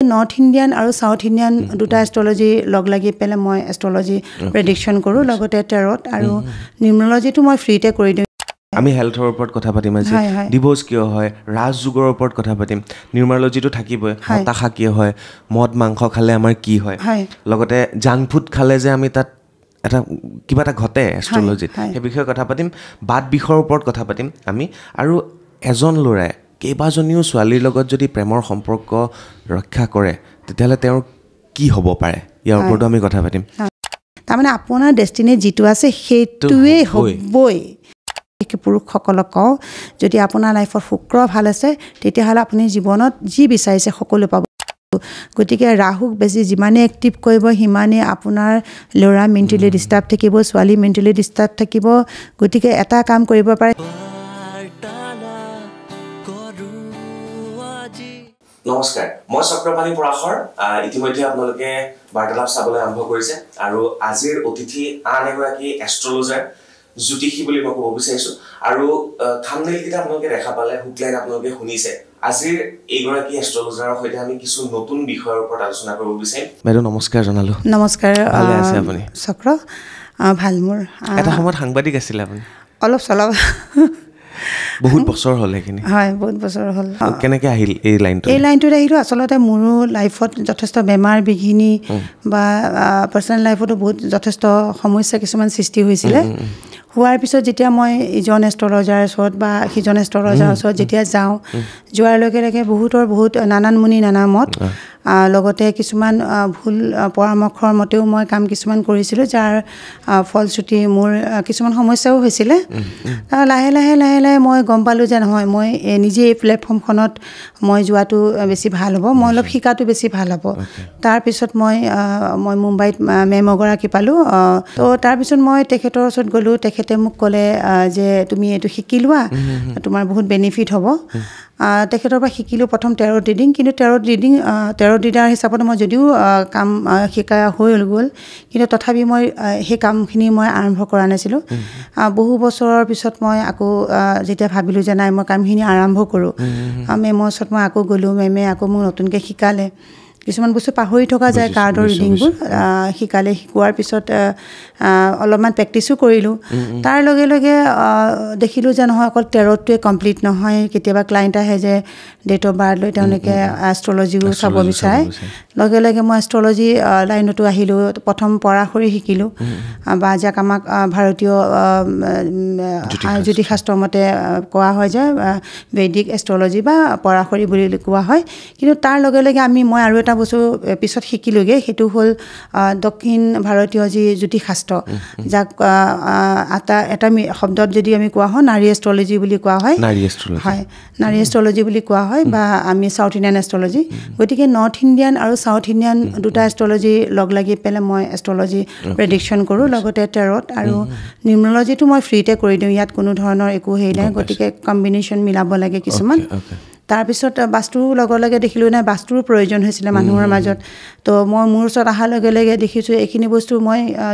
North Indian আৰু south Indian দুটা astrology লগ লাগি পেলাই মই এষ্ট্ৰলজি প্ৰেডিকশ্যন কৰোঁ লগতে টেৰট আৰু নিউমৰলজিটো মই ফ্ৰীতে কৰি দিওঁ আমি হেলথৰ ওপৰত কথা পাতিম আজি ডিভোৰ্স কিয় হয় ৰাজযোগৰ ওপৰত কথা পাতিম নিউমাৰলজিটো থাকিবই হতাশা কিয় হয় মদ মাংস খালে আমাৰ কি হয় লগতে জাংক ফুড খালে যে আমি তাত এটা কিবা এটা ঘটে এষ্ট্ৰলজিত সেই বিষয়ে কথা পাতিম বাত বিষয়ৰ ওপৰত কথা পাতিম আমি আৰু এজন ল'ৰাই কেইবাজনীও ছোৱালীৰ লগত যদি প্ৰেমৰ সম্পৰ্ক ৰক্ষা কৰে তেতিয়াহ'লে তেওঁৰ কি হ'ব পাৰে ইয়াৰ ওপৰতো আমি কথা পাতিম তাৰমানে আপোনাৰ ডেষ্টিনি যিটো আছে সেইটোৱে হ'বই পুৰুষসকলক কওঁ যদি আপোনাৰ লাইফত শুক্ৰ ভাল আছে তেতিয়াহ'লে আপুনি জীৱনত যি বিচাৰিছে সকলো পাব গতিকে ৰাহুক বেছি যিমানে এক্টিভ কৰিব সিমানে আপোনাৰ ল'ৰা মেণ্টেলি ডিষ্টাৰ্ব থাকিব ছোৱালী মেণ্টেলি ডিষ্টাৰ্ব থাকিব গতিকে এটা কাম কৰিব পাৰে নমস্কাৰ মই চক্ৰপাণী পৰাশৰ ইতিমধ্যে আপোনালোকে বাৰ্তালাপ চাবলৈ আৰম্ভ কৰিছে আৰু আজিৰ অতিথি আন এগৰাকী এষ্ট্ৰলজাৰ জ্যোতিষী বুলি মই ক'ব বিচাৰিছোঁ আৰু থাম্বনেইলকেইটা আপোনালোকে দেখা পালে হুকলাইন আপোনালোকে শুনিছে আজিৰ এইগৰাকী এষ্ট্ৰলজাৰৰ সৈতে আমি কিছু নতুন বিষয়ৰ ওপৰত আলোচনা কৰিব বিচাৰিম বাইদেউ নমস্কাৰ জনালোঁ নমস্কাৰ ভালে আছে আপুনি চক্ৰ ভাল মোৰ এটা সময়ত সাংবাদিক আছিলে আপুনি অলপ চলপ বহুত বছৰ হ'ল সেইখিনি হয় বহুত বছৰ হ'ল কেনেকৈ আহিল এই লাইনটোত আহিলোঁ আচলতে মোৰো লাইফত যথেষ্ট বেমাৰ বিঘিনি বা পাৰ্চনেল লাইফতো বহুত যথেষ্ট সমস্যা কিছুমান সৃষ্টি হৈছিলে হোৱাৰ পিছত যেতিয়া মই ইজন এষ্ট্ৰলজাৰৰ ওচৰত বা সিজন এষ্ট্ৰলজাৰৰ ওচৰত যেতিয়া যাওঁ যোৱাৰ লগে লগে বহুত নানান মুনি নানা মত লগতে কিছুমান ভুল পৰামৰ্শৰ মতেও মই কাম কিছুমান কৰিছিলোঁ যাৰ ফলশ্ৰুতি মোৰ কিছুমান সমস্যাও হৈছিলে লাহে লাহে মই গম পালোঁ যে নহয় মই নিজে এই প্লেটফৰ্মখনত মই যোৱাটো বেছি ভাল হ'ব মই অলপ শিকাটো বেছি ভাল হ'ব তাৰপিছত মই মুম্বাইত মেম এগৰাকী পালোঁ তো তাৰপিছত মই তেখেতৰ ওচৰত গ'লোঁ তেখেতে মোক ক'লে যে তুমি এইটো শিকি লোৱা তোমাৰ বহুত বেনিফিট হ'ব তেখেতৰ পৰা শিকিলোঁ প্ৰথম টেৰট ৰিডিং কিন্তু টেৰট ৰিডাৰ হিচাপত মই যদিও কাম শিকা হৈ গ'ল কিন্তু তথাপি মই সেই কামখিনি মই আৰম্ভ কৰা নাছিলোঁ বহু বছৰৰ পিছত মই আকৌ যেতিয়া ভাবিলোঁ যে নাই মই কামখিনি আৰম্ভ কৰোঁ মেমৰ ওচৰত মই আকৌ গ'লোঁ মেমে আকৌ মোক নতুনকৈ শিকালে কিছুমান বস্তু পাহৰি থকা যায় কাৰ্ডৰ ৰিডিংবোৰ শিকোৱাৰ পিছত অলপমান প্ৰেক্টিছো কৰিলোঁ তাৰ লগে লগে দেখিলোঁ যে নহয় অকল টেৰটটোৱে কমপ্লিট নহয় কেতিয়াবা ক্লাইণ্ট আহে যে ডেট অফ বাৰ্থ লৈ তেওঁলোকে এষ্ট্ৰলজিও চাব বিচাৰে লগে লগে মই এষ্ট্ৰলজি লাইনতো আহিলোঁ প্ৰথম পৰাশৰী শিকিলোঁ বা যাক আমাক ভাৰতীয় জ্যোতিষশাস্ত্ৰৰ মতে কোৱা হয় যে বৈদিক এষ্ট্ৰলজি বা পৰাশৰী বুলি কোৱা হয় কিন্তু তাৰ লগে লগে মই আৰু এটা বস্তু পিছত শিকিলোঁগৈ সেইটো হ'ল দক্ষিণ ভাৰতীয় যি জ্যোতিষশাস্ত্ৰ যাক এটা শব্দত যদি আমি কোৱা হয় নাৰী এষ্ট্ৰলজি বুলি কোৱা হয় নাৰী এষ্ট্ৰলজি বুলি কোৱা হয় বা আমি সাউথ ইণ্ডিয়ান এষ্ট্ৰলজি গতিকে নৰ্থ ইণ্ডিয়ান আৰু সাউথ ইণ্ডিয়ান দুটা এষ্ট্ৰলজি লগ লাগি পেলাই মই এষ্ট্ৰলজি প্ৰেডিকশ্যন কৰোঁ লগতে টেৰট আৰু নিউমৰলজিটো মই ফ্ৰীতে কৰি দিওঁ ইয়াত কোনো ধৰণৰ একো হেৰি নাই গতিকে কম্বিনেশ্যন মিলাব লাগে কিছুমান তাৰপিছত বাস্তুৰ লগে লগে দেখিলোঁ নাই বাস্তুৰো প্ৰয়োজন হৈছিলে মানুহৰ মাজত তো মই মোৰ ওচৰত অহাৰ লগে লগে দেখিছোঁ এইখিনি বস্তু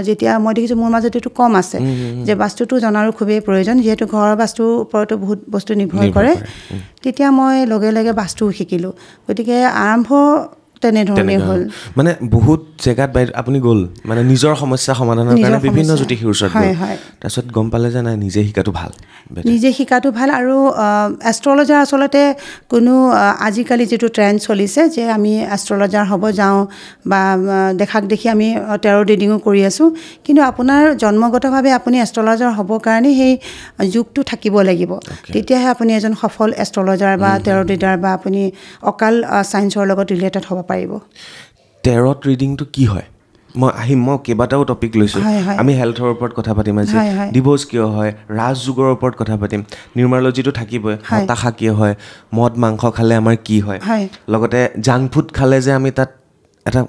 যেতিয়া মই দেখিছোঁ মোৰ মাজত এইটো কম আছে যে বাস্তুটো জনাৰো খুবেই প্ৰয়োজন যিহেতু ঘৰৰ বাস্তুৰ ওপৰতো বহুত বস্তু নিৰ্ভৰ কৰে তেতিয়া মই লগে লগে বাস্তুও শিকিলোঁ গতিকে আৰম্ভ তেনেধৰণে হ'ল মানে বহুত জেগাত আপুনি গ'ল মানে নিজৰ সমস্যা সমাধানৰ কাৰণে বিভিন্ন জ্যোতিষীৰ ওচৰত গ'ল তাৰপিছত গম পালে যে নাই নিজে শিকাটো ভাল আৰু এষ্ট্ৰলজাৰ আচলতে কোনো আজিকালি যিটো ট্ৰেণ্ড চলিছে যে আমি এষ্ট্ৰলজাৰ হ'ব যাওঁ বা দেখাক দেখি আমি টেৰট ৰিডিঙো কৰি আছোঁ কিন্তু আপোনাৰ জন্মগতভাৱে আপুনি এষ্ট্ৰলজাৰ হ'বৰ কাৰণে সেই যুগটো থাকিব লাগিব তেতিয়াহে আপুনি এজন সফল এষ্ট্ৰলজাৰ বা টেৰট ৰিডাৰ বা আপুনি অকাল চায়েন্সৰ লগত ৰিলেটেড হ'ব পাৰিব টেৰট ৰিডিংটো কি হয় মই কেইবাটাও টপিক লৈছোঁ আমি হেলথৰ ওপৰত কথা পাতিম আজি ডিভোৰ্স কিয় হয় ৰাজযোগৰ ওপৰত কথা পাতিম নিউমাৰলজিটো থাকিবই হতাশা কিয় হয় মদ মাংস খালে আমাৰ কি হয় লগতে জাংক ফুড খালে যে আমি তাত এটা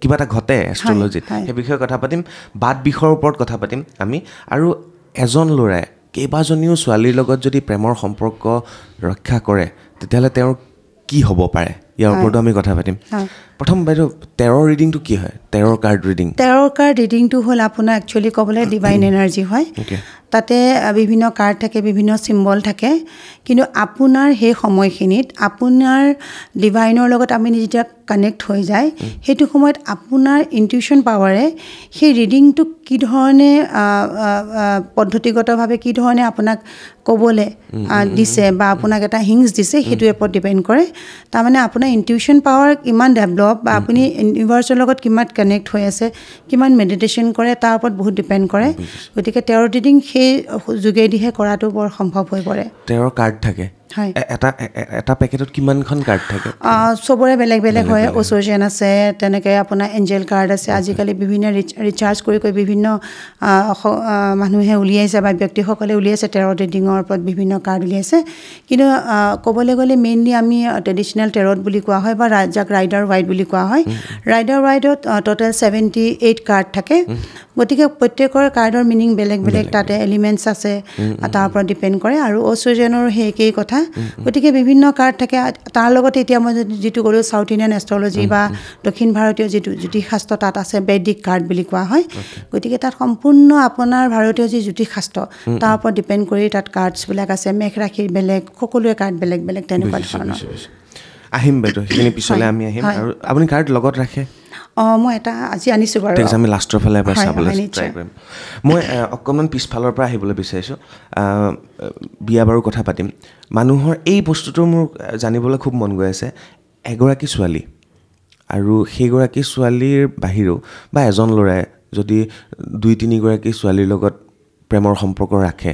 কিবা এটা ঘটে এষ্ট্ৰলজিত সেই বিষয়ে কথা পাতিম বাত বিষয়ৰ ওপৰত কথা পাতিম আমি আৰু এজন ল'ৰাই কেইবাজনীও ছোৱালীৰ লগত যদি প্ৰেমৰ সম্পৰ্ক ৰক্ষা কৰে তেতিয়াহ'লে তেওঁৰ কি হ'ব পাৰে ইয়াৰ ওপৰতো আমি কথা পাতিম প্ৰথম বাইদেউ টেৰৰ ৰিডিংটো কি হয় টেৰৰ কাৰ্ড ৰিডিংটো হ'ল আপোনাৰ একচুৱেলি ক'বলৈ ডিভাইন এনাৰ্জি হয় তাতে বিভিন্ন কাৰ্ড থাকে বিভিন্ন চিম্বল থাকে কিন্তু আপোনাৰ সেই সময়খিনিত আপোনাৰ ডিভাইনৰ লগত আপুনি যেতিয়া কানেক্ট হৈ যায় সেইটো সময়ত আপোনাৰ ইনটিউশ্যন পাৱাৰে সেই ৰিডিংটো কি ধৰণে পদ্ধতিগতভাৱে কি ধৰণে আপোনাক ক'বলৈ দিছে বা আপোনাক এটা হিংছ দিছে সেইটোৰ ওপৰত ডিপেণ্ড কৰে তাৰমানে আপোনাৰ ইনটিউশ্যন পাৱাৰ কিমান ডেভেলপ বা আপুনি ইউনিভাৰ্ছৰ লগত কিমান কানেক্ট হৈ আছে কিমান মেডিটেশ্যন কৰে তাৰ ওপৰত বহুত ডিপেণ্ড কৰে গতিকে টেৰ' ৰিডিং সেই যোগেদিহে কৰাটো বৰ সম্ভৱ হৈ পৰে টেৰৰ কাৰ্ড থাকে এটা পেকেটত কিমানখন কাৰ্ড থাকে চবৰে বেলেগ বেলেগ হয় অচ'চিয়েন আছে তেনেকৈ আপোনাৰ এঞ্জেল কাৰ্ড আছে আজিকালি বিভিন্ন ৰিচাৰ্জ কৰি বিভিন্ন মানুহে উলিয়াইছে বা ব্যক্তিসকলে উলিয়াইছে টেৰ' ৰিডিঙৰ ওপৰত বিভিন্ন কাৰ্ড উলিয়াইছে কিন্তু ক'বলৈ গ'লে মেইনলি আমি ট্ৰেডিশ্যনেল টেৰ'ট বুলি কোৱা হয় বা যাক ৰাইডাৰ ৱাইড বুলি কোৱা হয় ৰাইডাৰ ৱাইডত টোটেল 78 কাৰ্ড থাকে গতিকে প্ৰত্যেকৰ কাৰ্ডৰ মিনিং বেলেগ বেলেগ তাতে এলিমেণ্টছ আছে তাৰ ওপৰত ডিপেণ্ড কৰে আৰু অচ'চিয়েনৰো সেই একেই কথা গতিকে বিভিন্ন কাৰ্ড থাকে তাৰ লগতে এতিয়া মই যিটো ক'লোঁ চাউথ ইণ্ডিয়ান এষ্ট্ৰলজি বা দক্ষিণ ভাৰতীয় যিটো জ্যোতিষশাস্ত্ৰ তাত আছে বৈদিক কাৰ্ড বুলি কোৱা হয় গতিকে তাত সম্পূৰ্ণ আপোনাৰ ভাৰতীয় যি জ্যোতিষশাস্ত্ৰ তাৰ ওপৰত ডিপেণ্ড কৰি তাত কাৰ্ডছবিলাক আছে মেঘ ৰাশিৰ বেলেগ সকলোৱে কাৰ্ড বেলেগ বেলেগ তেনেকুৱা ধৰণৰ আহিম বাইদেউ সেইখিনি পিছলৈ আমি আহিম আৰু আপুনি কাৰ্ড লগত ৰাখে মই এটা আজি আনিছোঁ বাৰু আমি লাষ্টৰ ফালে এবাৰ চাবলৈ ট্ৰাই কৰিম মই অকণমান পিছফালৰ পৰা আহিবলৈ বিচাৰিছোঁ বিয়া বাৰু কথা পাতিম মানুহৰ এই বস্তুটো মোৰ জানিবলৈ খুব মন গৈ আছে এগৰাকী ছোৱালী আৰু সেইগৰাকী ছোৱালীৰ বাহিৰেও বা এজন ল'ৰাই যদি 2-3 গৰাকী ছোৱালীৰ লগত প্ৰেমৰ সম্পৰ্ক ৰাখে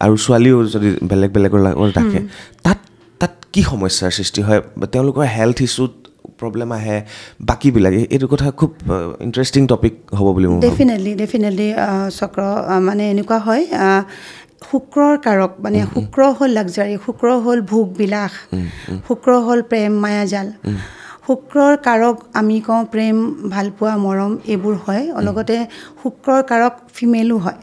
আৰু ছোৱালীও যদি বেলেগ বেলেগৰ লগত ৰাখে তাত কি সমস্যাৰ সৃষ্টি হয় তেওঁলোকৰ হেল্থ ইছ্যুত প্ৰব্লেম আহে বাকীবিলাক এইটো কথা খুব ইণ্টাৰেষ্টিং টপিক হ'ব বুলি মই ডেফিনেটলি চক্ৰ মানে এনেকুৱা হয় শুক্ৰৰ কাৰক মানে শুক্ৰ হ'ল লাক্সাৰী শুক্ৰ হ'ল ভোগবিলাস শুক্ৰ হ'ল প্ৰেম মায়াজাল শুক্ৰৰ কাৰক আমি কওঁ প্ৰেম ভালপোৱা মৰম এইবোৰ হয় লগতে শুক্ৰৰ কাৰক ফিমেলো হয়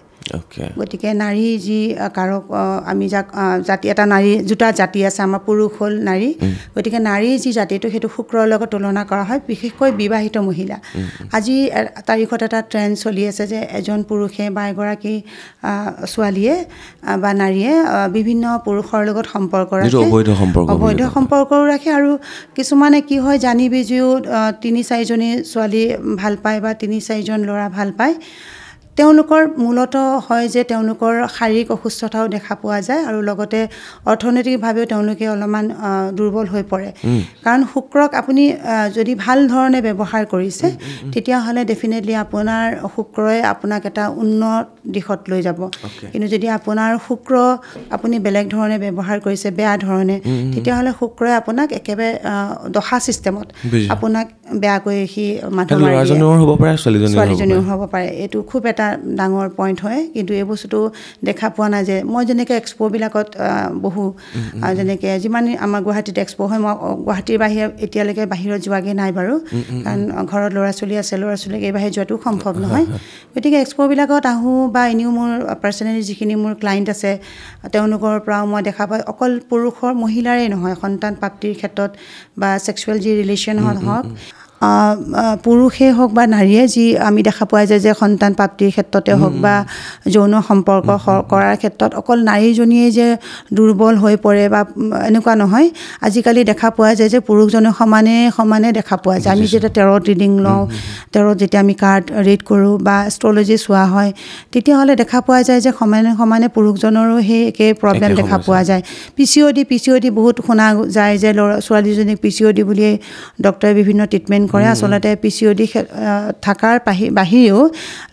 গতিকে নাৰী যি কাৰক আমি যাক জাতি এটা নাৰী দুটা জাতি আছে আমাৰ পুৰুষ হ'ল নাৰী গতিকে নাৰীৰ যি জাতিটো সেইটো শুক্ৰৰ লগত তুলনা কৰা হয় বিশেষকৈ বিবাহিত মহিলা আজি তাৰিখত এটা ট্ৰেণ্ড চলি আছে যে এজন পুৰুষে বা এগৰাকী ছোৱালীয়ে বা নাৰীয়ে বিভিন্ন পুৰুষৰ লগত সম্পৰ্ক ৰাখে অবৈধ সম্পৰ্কও ৰাখে আৰু কিছুমানে কি হয় জানি বুজিও 3-4জনী ছোৱালী ভাল পায় বা 3-4জন ল'ৰা ভাল পায় তেওঁলোকৰ মূলতঃ হয় যে তেওঁলোকৰ শাৰীৰিক অসুস্থতাও দেখা পোৱা যায় আৰু লগতে অৰ্থনৈতিকভাৱেও তেওঁলোকে অলপমান দুৰ্বল হৈ পৰে কাৰণ শুক্ৰক আপুনি যদি ভাল ধৰণে ব্যৱহাৰ কৰিছে তেতিয়াহ'লে ডেফিনেটলি আপোনাৰ শুক্ৰই আপোনাক এটা উন্নত দিশত লৈ যাব কিন্তু যদি আপোনাৰ শুক্ৰ আপুনি বেলেগ ধৰণে ব্যৱহাৰ কৰিছে বেয়া ধৰণে তেতিয়াহ'লে শুক্ৰই আপোনাক একেবাৰে দশা ছিষ্টেমত আপোনাক বেয়াকৈ সি মানুহ ছোৱালীজনীও হ'ব পাৰে এইটো খুব এটা ডাঙৰ পইণ্ট হয় কিন্তু এই বস্তুটো দেখা পোৱা নাই যে মই যেনেকৈ এক্সপ'বিলাকত বহু যেনেকৈ যিমান আমাৰ গুৱাহাটীত এক্সপ' হয় মই গুৱাহাটীৰ বাহিৰে এতিয়ালৈকে বাহিৰত যোৱাগৈ নাই বাৰু কাৰণ ঘৰত ল'ৰা ছোৱালী আছে ল'ৰা ছোৱালীক এই বাহিৰে যোৱাটো সম্ভৱ নহয় গতিকে এক্সপ'বিলাকত আহোঁ বা এনেও মোৰ পাৰ্চনেলি যিখিনি মোৰ ক্লাইণ্ট আছে তেওঁলোকৰ পৰাও মই দেখা পাওঁ অকল পুৰুষৰ মহিলাৰেই নহয় সন্তান প্ৰাপ্তিৰ ক্ষেত্ৰত বা ছেক্সুৱেল যি ৰিলেশ্যন হওক পুৰুষেই হওক বা নাৰীয়ে যি আমি দেখা পোৱা যায় যে সন্তান প্ৰাপ্তিৰ ক্ষেত্ৰতে হওক বা যৌন সম্পৰ্ক কৰাৰ ক্ষেত্ৰত অকল নাৰীজনীয়ে যে দুৰ্বল হৈ পৰে বা এনেকুৱা নহয় আজিকালি দেখা পোৱা যায় যে পুৰুষজনে সমানে দেখা পোৱা যায় আমি যেতিয়া টেৰ'ট ৰিডিং লওঁ টেৰ'ট যেতিয়া আমি কাৰ্ড ৰিড কৰোঁ বা এষ্ট্ৰলজি চোৱা হয় তেতিয়াহ'লে দেখা পোৱা যায় যে সমানে পুৰুষজনৰো সেই একে প্ৰব্লেম দেখা পোৱা যায় পিচিঅ'ডি বহুত শুনা যায় যে ছোৱালীজনীক পিচিঅ'ডি বুলিয়ে ডক্টৰে বিভিন্ন ট্ৰিটমেণ্ট কৰে আচলতে পিচিঅ'ডি থকাৰ বাহিৰেও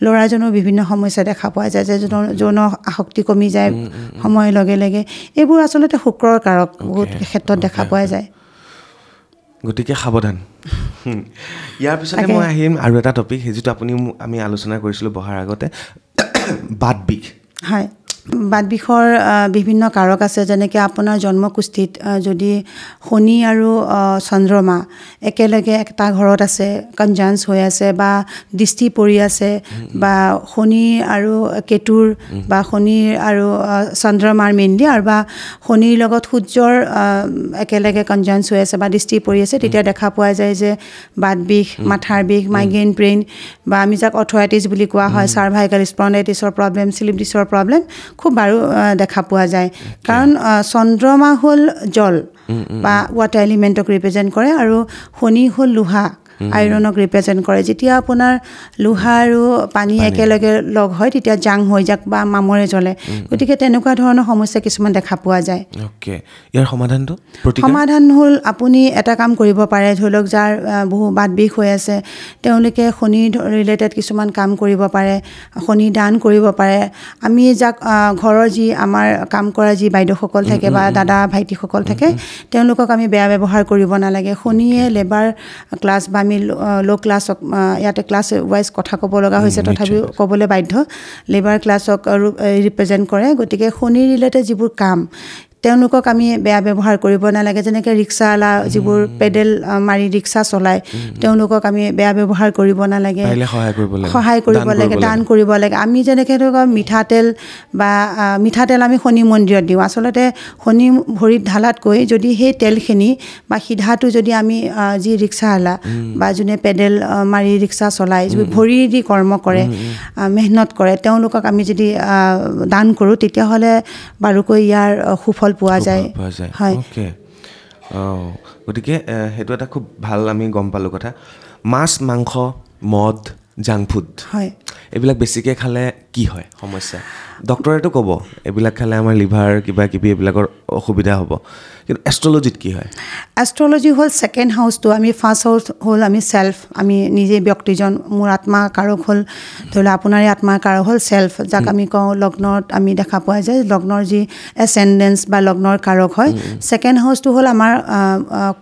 ল'ৰাজনৰ বিভিন্ন সমস্যা দেখা পোৱা যায় যে যৌন আসক্তি কমি যায় সময়ৰ লগে লগে এইবোৰ আচলতে শুক্ৰৰ কাৰক বহুত ক্ষেত্ৰত দেখা পোৱা যায় গতিকে সাৱধান ইয়াৰ পিছতে মই আহিম আৰু এটা টপিক যিটো আমি আলোচনা কৰিছিলোঁ বহাৰ আগতে বাত বিষ হয় বাত বিষৰ বিভিন্ন কাৰক আছে, যেনেকৈ আপোনাৰ জন্মকুষ্ঠিত যদি শনি আৰু চন্দ্ৰমা একেলগে এটা ঘৰত আছে, কনজাঞ্চ হৈ আছে বা দৃষ্টি পৰি আছে, বা শনি আৰু কেতুৰ বা শনি আৰু চন্দ্ৰমাৰ মেইনলি, আৰু বা শনিৰ লগত সূৰ্যৰ একেলগে কনজাঞ্চ হৈ আছে বা দৃষ্টি পৰি আছে, তেতিয়া দেখা পোৱা যায় যে বাত বিষ, মাথাৰ বিষ, মাইগ্ৰেইন পেইন, বা আমি যাক অৰ্থৰাইটিছ বুলি কোৱা হয়, চাৰ্ভাইকেল স্পণ্ডাইটিছৰ প্ৰব্লেম, স্লিপ ডিছৰ প্ৰব্লেম খুব বাৰু দেখা পোৱা যায়। কাৰণ চন্দ্ৰমা হ'ল জল বা ৱাটাৰ এলিমেণ্টক ৰিপ্ৰেজেণ্ট কৰে, আৰু শনি হ'ল লোহা, আইৰণক ৰিপ্ৰেজেণ্ট কৰে। যেতিয়া আপোনাৰ লোহা আৰু পানী একেলগে লগ হয় তেতিয়া জাং হৈ যাক বা মামৰে জ্বলে। গতিকে তেনেকুৱা ধৰণৰ সমস্যা কিছুমান দেখা পোৱা যায়। ইয়াৰ সমাধানটো সমাধান হ'ল আপুনি এটা কাম কৰিব পাৰে, ধৰি লওক যাৰ বহু বাত বিষ হৈ আছে তেওঁলোকে শনি ৰিলেটেড কিছুমান কাম কৰিব পাৰে, শনি দান কৰিব পাৰে। আমি যাক ঘৰৰ যি আমাৰ কাম কৰা যি বাইদেউসকল থাকে বা দাদা ভাইটিসকল থাকে তেওঁলোকক আমি বেয়া ব্যৱহাৰ কৰিব নালাগে। শনিয়ে লেবাৰ ক্লাছ বা আমি ল' ক্লাছক ইয়াতে ক্লাছ ৱাইজ কথা ক'ব লগা হৈছে, তথাপিও ক'বলৈ বাধ্য, লেবাৰ ক্লাছক ৰিপ্ৰেজেণ্ট কৰে। গতিকে শনি ৰিলেটেড যিবোৰ কাম তেওঁলোকক আমি বেয়া ব্যৱহাৰ কৰিব নালাগে। যেনেকৈ ৰিক্সাৱালা যিবোৰ পেডেল মাৰি ৰিক্সা চলায় তেওঁলোকক আমি বেয়া ব্যৱহাৰ কৰিব নালাগে, সহায় কৰিব লাগে, দান কৰিব লাগে। আমি যেনেকৈ ধৰক মিঠাতেল আমি শনি মন্দিৰত দিওঁ, আচলতে শনি ভৰিত ঢালাতকৈ যদি সেই তেলখিনি বা সিধাটো যদি আমি যি ৰিক্সাৱালা বা যোনে পেডেল মাৰি ৰিক্সা চলায়, যিবোৰ ভৰি দি কৰ্ম কৰে, মেহনত কৰে, তেওঁলোকক আমি যদি দান কৰোঁ তেতিয়াহ'লে বাৰুকৈ ইয়াৰ সুফল পোৱা যায়। হয়, গতিকে সেইটো এটা খুব ভাল আমি গম পালোঁ কথা। মাছ, মাংস, মদ, জাংক ফুড, হয়, এইবিলাক বেছিকৈ খালে কি হয় সমস্যা? ডক্টৰেতো ক'ব এইবিলাক খালে আমাৰ লিভাৰ কিবা কিবি এইবিলাকৰ অসুবিধা হ'ব, কিন্তু এষ্ট্ৰলজিত কি হয়? এষ্ট্ৰলজি হ'ল ছেকেণ্ড হাউচটো, আমি ফাৰ্ষ্ট হাউচ হ'ল আমি চেল্ফ, আমি নিজে ব্যক্তিজন, মোৰ আত্মা কাৰক হ'ল, ধৰি লওক আপোনাৰ আত্মাৰ কাৰক হ'ল চেল্ফ, যাক আমি কওঁ লগ্নত আমি দেখা পোৱা যায় লগ্নৰ যি এচেণ্ডেঞ্চ বা লগ্নৰ কাৰক হয়। ছেকেণ্ড হাউচটো হ'ল আমাৰ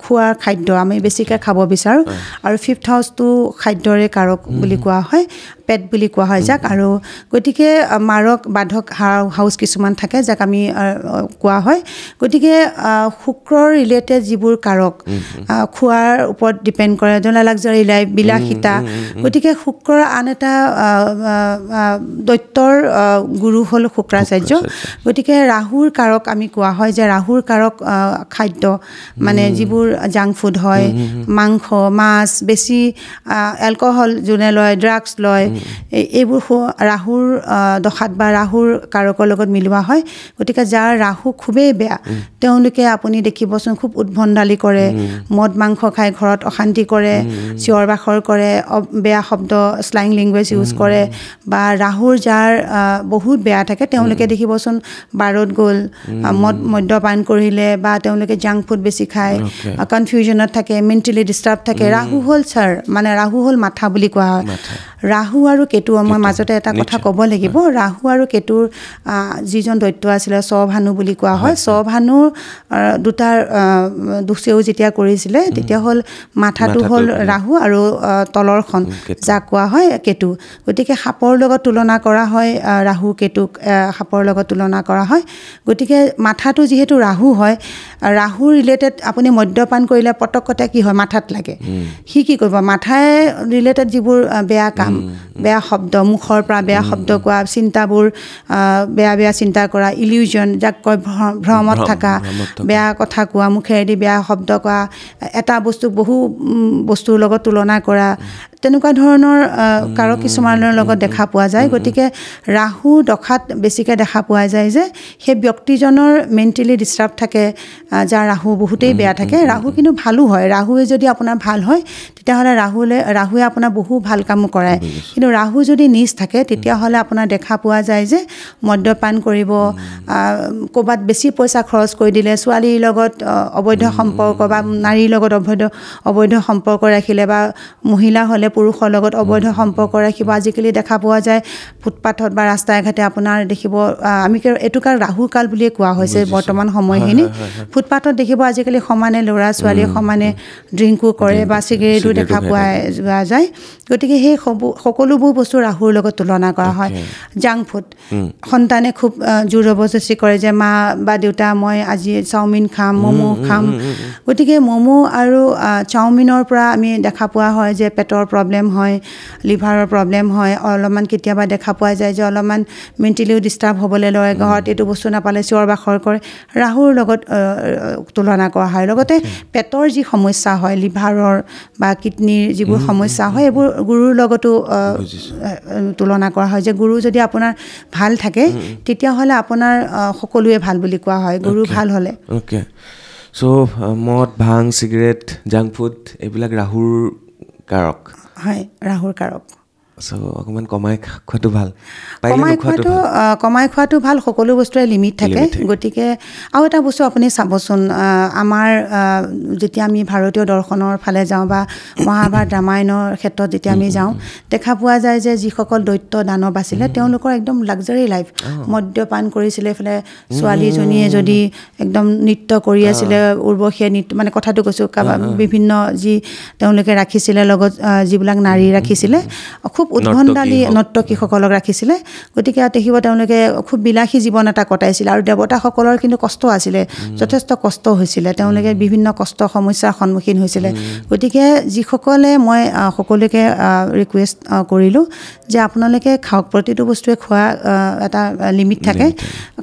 খোৱাৰ খাদ্য, আমি বেছিকৈ খাব বিচাৰোঁ, আৰু ফিফ্থ হাউচটো খাদ্যৰে কাৰক বুলি কোৱা হয়, পেট বুলি কোৱা হয় যাক। আৰু গতিকে মাৰক বাধক হাউচ কিছুমান থাকে যাক আমি কোৱা হয়। গতিকে শুক্ৰৰ ৰিলেটেড যিবোৰ কাৰক খোৱাৰ ওপৰত ডিপেণ্ড কৰে, যেনে লাক্সাৰী লাইফ, বিলাসিতা। গতিকে শুক্ৰৰ আন এটা দৈত্যৰ গুৰু হ'ল শুক্ৰাচাৰ্য। গতিকে ৰাহুৰ কাৰক আমি কোৱা হয় যে ৰাহুৰ কাৰক খাদ্য, মানে যিবোৰ জাংক ফুড হয়, মাংস, মাছ, বেছি এলকহল যোনে লয়, ড্ৰাগছ লয়, এইবোৰ ৰাহুৰ দশাত বা ৰাহুৰ কাৰকৰ লগত মিলোৱা হয়। গতিকে যাৰ ৰাহু খুবেই বেয়া তেওঁলোকে আপুনি দেখিবচোন খুব উদ্ভণ্ডালি কৰে, মদ মাংস খাই ঘৰত অশান্তি কৰে, চিঞৰ বাখৰ কৰে, বেয়া শব্দ শ্লাইং লেংগুৱেজ ইউজ কৰে, বা ৰাহুৰ যাৰ বহুত বেয়া থাকে তেওঁলোকে দেখিবচোন বাৰত গ'ল, মদ্যপান কৰিলে, বা তেওঁলোকে জাংক ফুড বেছি খায়, কনফিউজনত থাকে, মেণ্টেলি ডিষ্টাৰ্ব থাকে। ৰাহু হ'ল মানে ৰাহু হ'ল মাথা বুলি কোৱা হয়। ৰাহু আৰু কেতু, মই মাজতে এটা কথা ক'ব লাগিব, ৰাহু আৰু কেতুৰ যিজন দৈত্য আছিলে স্বভানু বুলি কোৱা হয়, স্বভানুৰ দুটাৰ দুচেও যেতিয়া কৰিছিলে তেতিয়া হ'ল মাথাটো হ'ল ৰাহু আৰু তলৰখন যাক কোৱা হয় কেতু। গতিকে সাপৰ লগত তুলনা কৰা হয়, ৰাহু কেতুক সাপৰ লগত তুলনা কৰা হয়। গতিকে মাথাটো যিহেতু ৰাহু হয়, ৰাহু ৰিলেটেড আপুনি মদ্যপান কৰিলে পটকতে কি হয় মাথাত লাগে, সি কি কৰিব, মাথাই ৰিলেটেড যিবোৰ বেয়া কাম, বেয়া শব্দ, মুখৰ পৰা বেয়া শব্দ কোৱা, চিন্তাবোৰ বেয়া বেয়া চিন্তা কৰা, ইলিউজন যাক কয় ভ্ৰমত থকা, বেয়া কথা কোৱা, মুখেৰেদি বেয়া শব্দ কোৱা, এটা বস্তুক বহু বস্তুৰ লগত তুলনা কৰা, তেনেকুৱা ধৰণৰ কাৰক কিছুমানৰ লগত দেখা পোৱা যায়। গতিকে ৰাহু দশাত বেছিকৈ দেখা পোৱা যায় যে সেই ব্যক্তিজনৰ মেণ্টেলি ডিষ্টাৰ্ব থাকে, যাৰ ৰাহু বহুতেই বেয়া থাকে। ৰাহু কিন্তু ভালো হয়, ৰাহুৱে যদি আপোনাৰ ভাল হয় তেতিয়াহ'লে ৰাহুৱে আপোনাৰ বহু ভাল কামো কৰায়। কিন্তু ৰাহু যদি নিজ থাকে তেতিয়াহ'লে আপোনাৰ দেখা পোৱা যায় যে মদ্যপান কৰিব, ক'ৰবাত বেছি পইচা খৰচ কৰি দিলে, ছোৱালীৰ লগত অবৈধ সম্পৰ্ক বা নাৰীৰ লগত অবৈধ সম্পৰ্ক ৰাখিলে, বা মহিলা হ'লে নহ'লে পুৰুষৰ লগত অবৈধ সম্পৰ্ক ৰাখিব আজিকালি দেখা পোৱা যায় ফুটপাথত বা ৰাস্তাই ঘাটে আপোনাৰ দেখিব আমি এইটো কাল ৰাহু কাল বুলিয়ে কোৱা হৈছে বৰ্তমান সময়খিনি ফুটপাথত দেখিব আজিকালি সমানে ল'ৰা ছোৱালীয়ে সমানে ড্ৰিংকো কৰে বা চিগাৰেটো দেখা পোৱা যায় গতিকে সেই সকলোবোৰ বস্তু ৰাহুৰ লগত তুলনা কৰা হয় জাংক ফুড সন্তানে খুব জোৰ জবৰদস্তি কৰে যে মা বা দেউতা মই আজি চাওমিন খাম ম'ম' খাম গতিকে ম'ম' আৰু চাওমিনৰ পৰা আমি দেখা পোৱা হয় যে পেটৰ প্ৰব্লেম হয় লিভাৰৰ প্ৰব্লেম হয় অলপমান কেতিয়াবা দেখা পোৱা যায় যে অলপমান মেণ্টেলিও ডিষ্টাৰ্ব হ'বলৈ লয় ঘৰত এইটো বস্তু নাপালে চিঞৰ বাখৰ কৰে ৰাহুৰ লগত তুলনা কৰা হয় লগতে পেটৰ যি সমস্যা হয় লিভাৰৰ বা কিডনীৰ যিবোৰ সমস্যা হয় এইবোৰ গুৰুৰ লগতো তুলনা কৰা হয় যে গুৰু যদি আপোনাৰ ভাল থাকে তেতিয়াহ'লে আপোনাৰ সকলোৱে ভাল বুলি কোৱা হয় গুৰু ভাল হ'লে ওকে চ' মদ ভাং চিগাৰেট জাংক ফুড এইবিলাক ৰাহুৰ কাৰক হয় ৰাহুৰ কাৰক চ' অকণমান কমাই খোৱাটো ভাল কমাই খোৱাটো ভাল সকলো বস্তুৰে লিমিট থাকে গতিকে আৰু এটা বস্তু আপুনি চাবচোন আমাৰ যেতিয়া আমি ভাৰতীয় দৰ্শনৰ ফালে যাওঁ বা মহাভাৰত ৰামায়ণৰ ক্ষেত্ৰত যেতিয়া আমি যাওঁ দেখা পোৱা যায় যে যিসকল দৈত্য দানৱ আছিলে তেওঁলোকৰ একদম লাক্সাৰী লাইফ মদ্যপান কৰিছিলে এইফালে ছোৱালীজনীয়ে যদি একদম নৃত্য কৰি আছিলে উৰ্বশীয়ে নৃত্য মানে কথাটো কৈছোঁ বিভিন্ন যি তেওঁলোকে ৰাখিছিলে লগত যিবিলাক নাৰী ৰাখিছিলে খুব উদ্ভণ্ডালী নৰ্তকীসকলক ৰাখিছিলে গতিকে দেখিব তেওঁলোকে খুব বিলাসী জীৱন এটা কটাইছিলে আৰু দেৱতাসকলৰ কিন্তু কষ্ট আছিলে যথেষ্ট কষ্ট হৈছিলে তেওঁলোকে বিভিন্ন কষ্ট সমস্যাৰ সন্মুখীন হৈছিলে গতিকে যিসকলে মই সকলোকে ৰিকুৱেষ্ট কৰিলোঁ যে আপোনালোকে খাওক প্ৰতিটো বস্তুৱে খোৱা এটা লিমিট থাকে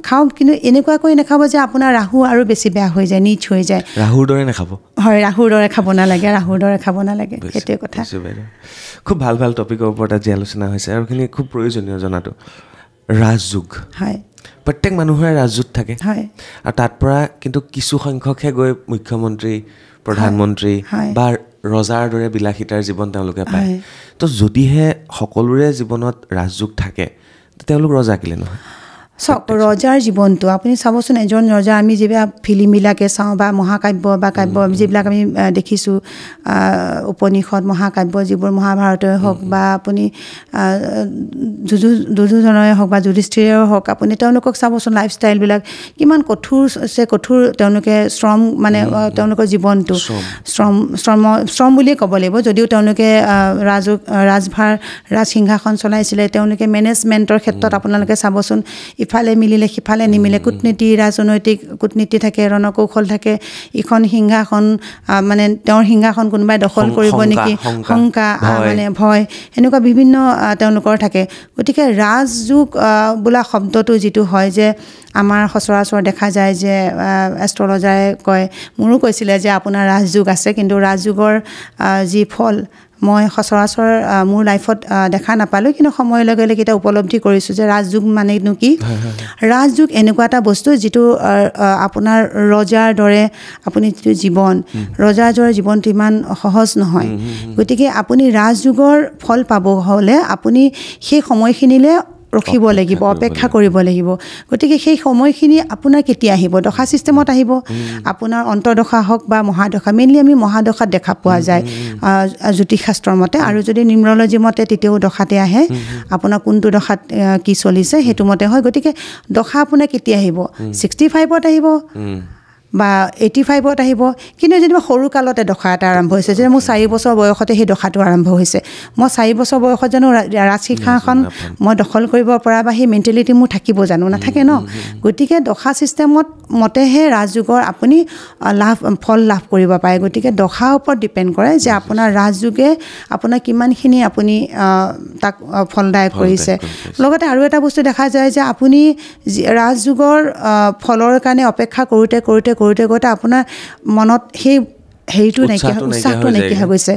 খাওক কিন্তু এনেকুৱাকৈ নাখাব যে আপোনাৰ ৰাহু আৰু বেছি বেয়া হৈ যায় নিচ হৈ যায় ৰাহুৰ দৰে নাখাব হয় ৰাহুৰ দৰে খাব নালাগে সেইটোৱে কথা খুব ভাল ভাল টপিকৰ ওপৰত আজি আলোচনা হৈছে আৰু এইখিনি খুব প্ৰয়োজনীয় জনাটো ৰাজযোগ হয় প্ৰত্যেক মানুহৰে ৰাজযোগ থাকে হয় আৰু তাৰ পৰা কিন্তু কিছু সংখ্যকহে গৈ মুখ্যমন্ত্ৰী প্ৰধানমন্ত্ৰী বা ৰজাৰ দৰে বিলাসিতাৰ জীৱন তেওঁলোকে পায় তো যদিহে সকলোৰে জীৱনত ৰাজযোগ থাকে তেওঁলোক ৰজা কেলে নহয় চাওক ৰজাৰ জীৱনটো আপুনি চাবচোন এজন ৰজা আমি যিবিলাক ফিল্মবিলাকে চাওঁ বা মহাকাব্য বা কাব্য যিবিলাক আমি দেখিছোঁ উপনিষদ মহাকাব্য যিবোৰ মহাভাৰতই হওক বা আপুনি দুৰ্যোধনৰে হওক বা যুধিষ্ঠিৰে হওক আপুনি তেওঁলোকক চাবচোন লাইফষ্টাইলবিলাক কিমান কঠোৰ তেওঁলোকে শ্ৰম মানে তেওঁলোকৰ জীৱনটো শ্ৰম বুলিয়ে ক'ব লাগিব যদিও তেওঁলোকে ৰাজসিংহাসন চলাইছিলে তেওঁলোকে মেনেজমেণ্টৰ ক্ষেত্ৰত আপোনালোকে চাবচোন ইফালে মিলিলে সিফালে নিমিলে কূটনীতি ৰাজনৈতিক কূটনীতি থাকে ৰণকৌশল থাকে ইখন সিংহাসন মানে তেওঁৰ সিংহাসন কোনোবাই দখল কৰিব নেকি শংকা মানে ভয় এনেকুৱা বিভিন্ন তেওঁলোকৰ থাকে গতিকে ৰাজযোগ বোলা শব্দটো যিটো হয় যে আমাৰ সচৰাচৰ দেখা যায় যে এষ্ট্ৰলজাৰে কয় মোৰো কৈছিলে যে আপোনাৰ ৰাজযোগ আছে কিন্তু ৰাজযোগৰ যি ফল মই সচৰাচৰ মোৰ লাইফত দেখা নাপালোঁ কিন্তু সময়ৰ লগে লগে এটা উপলব্ধি কৰিছোঁ যে ৰাজযোগ মানেনো কি ৰাজযোগ এনেকুৱা এটা বস্তু যিটো আপোনাৰ ৰজাৰ দৰে আপুনি যিটো জীৱন ৰজাৰ দৰে জীৱনটো ইমান সহজ নহয় গতিকে আপুনি ৰাজযোগৰ ফল পাব হ'লে আপুনি সেই সময়খিনিলৈ ৰখিব লাগিব অপেক্ষা কৰিব লাগিব গতিকে সেই সময়খিনি আপোনাৰ কেতিয়া আহিব দশা চিষ্টেমত আহিব আপোনাৰ অন্তৰ্দশা হওক বা মহাদশা মেইনলি আমি মহাদশাত দেখা পোৱা যায় জ্যোতিষশাস্ত্ৰৰ মতে আৰু যদি নিউমৰলজি মতে তেতিয়াও দশাতে আহে আপোনাৰ কোনটো দশাত কি চলিছে সেইটো মতে হয় গতিকে দশা আপোনাৰ কেতিয়া আহিব 65ত আহিব বা 85ত আহিব কিন্তু যেনিবা সৰু কালতে দশা এটা আৰম্ভ হৈছে যে মোৰ 4 বছৰ বয়সতে সেই দশাটো আৰম্ভ হৈছে মই 4 বছৰ বয়সত জানো ৰাজসিংহাসন মই দখল কৰিব পৰা বা সেই মেণ্টেলিটি মোৰ থাকিব জানো নাথাকে ন গতিকে দশা চিষ্টেমত মতেহে ৰাজযোগৰ আপুনি ফল লাভ কৰিব পাৰে গতিকে দশাৰ ওপৰত ডিপেণ্ড কৰে যে আপোনাৰ ৰাজযোগে আপোনাৰ কিমানখিনি আপুনি তাক ফলদায়ক কৰিছে লগতে আৰু এটা বস্তু দেখা যায় যে আপুনি ৰাজযোগৰ ফলৰ কাৰণে অপেক্ষা কৰোঁতে আপোনাৰ মনত সেই হেৰিটো নাইকিয়া উৎসাহটো নাইকিয়া হৈ গৈছে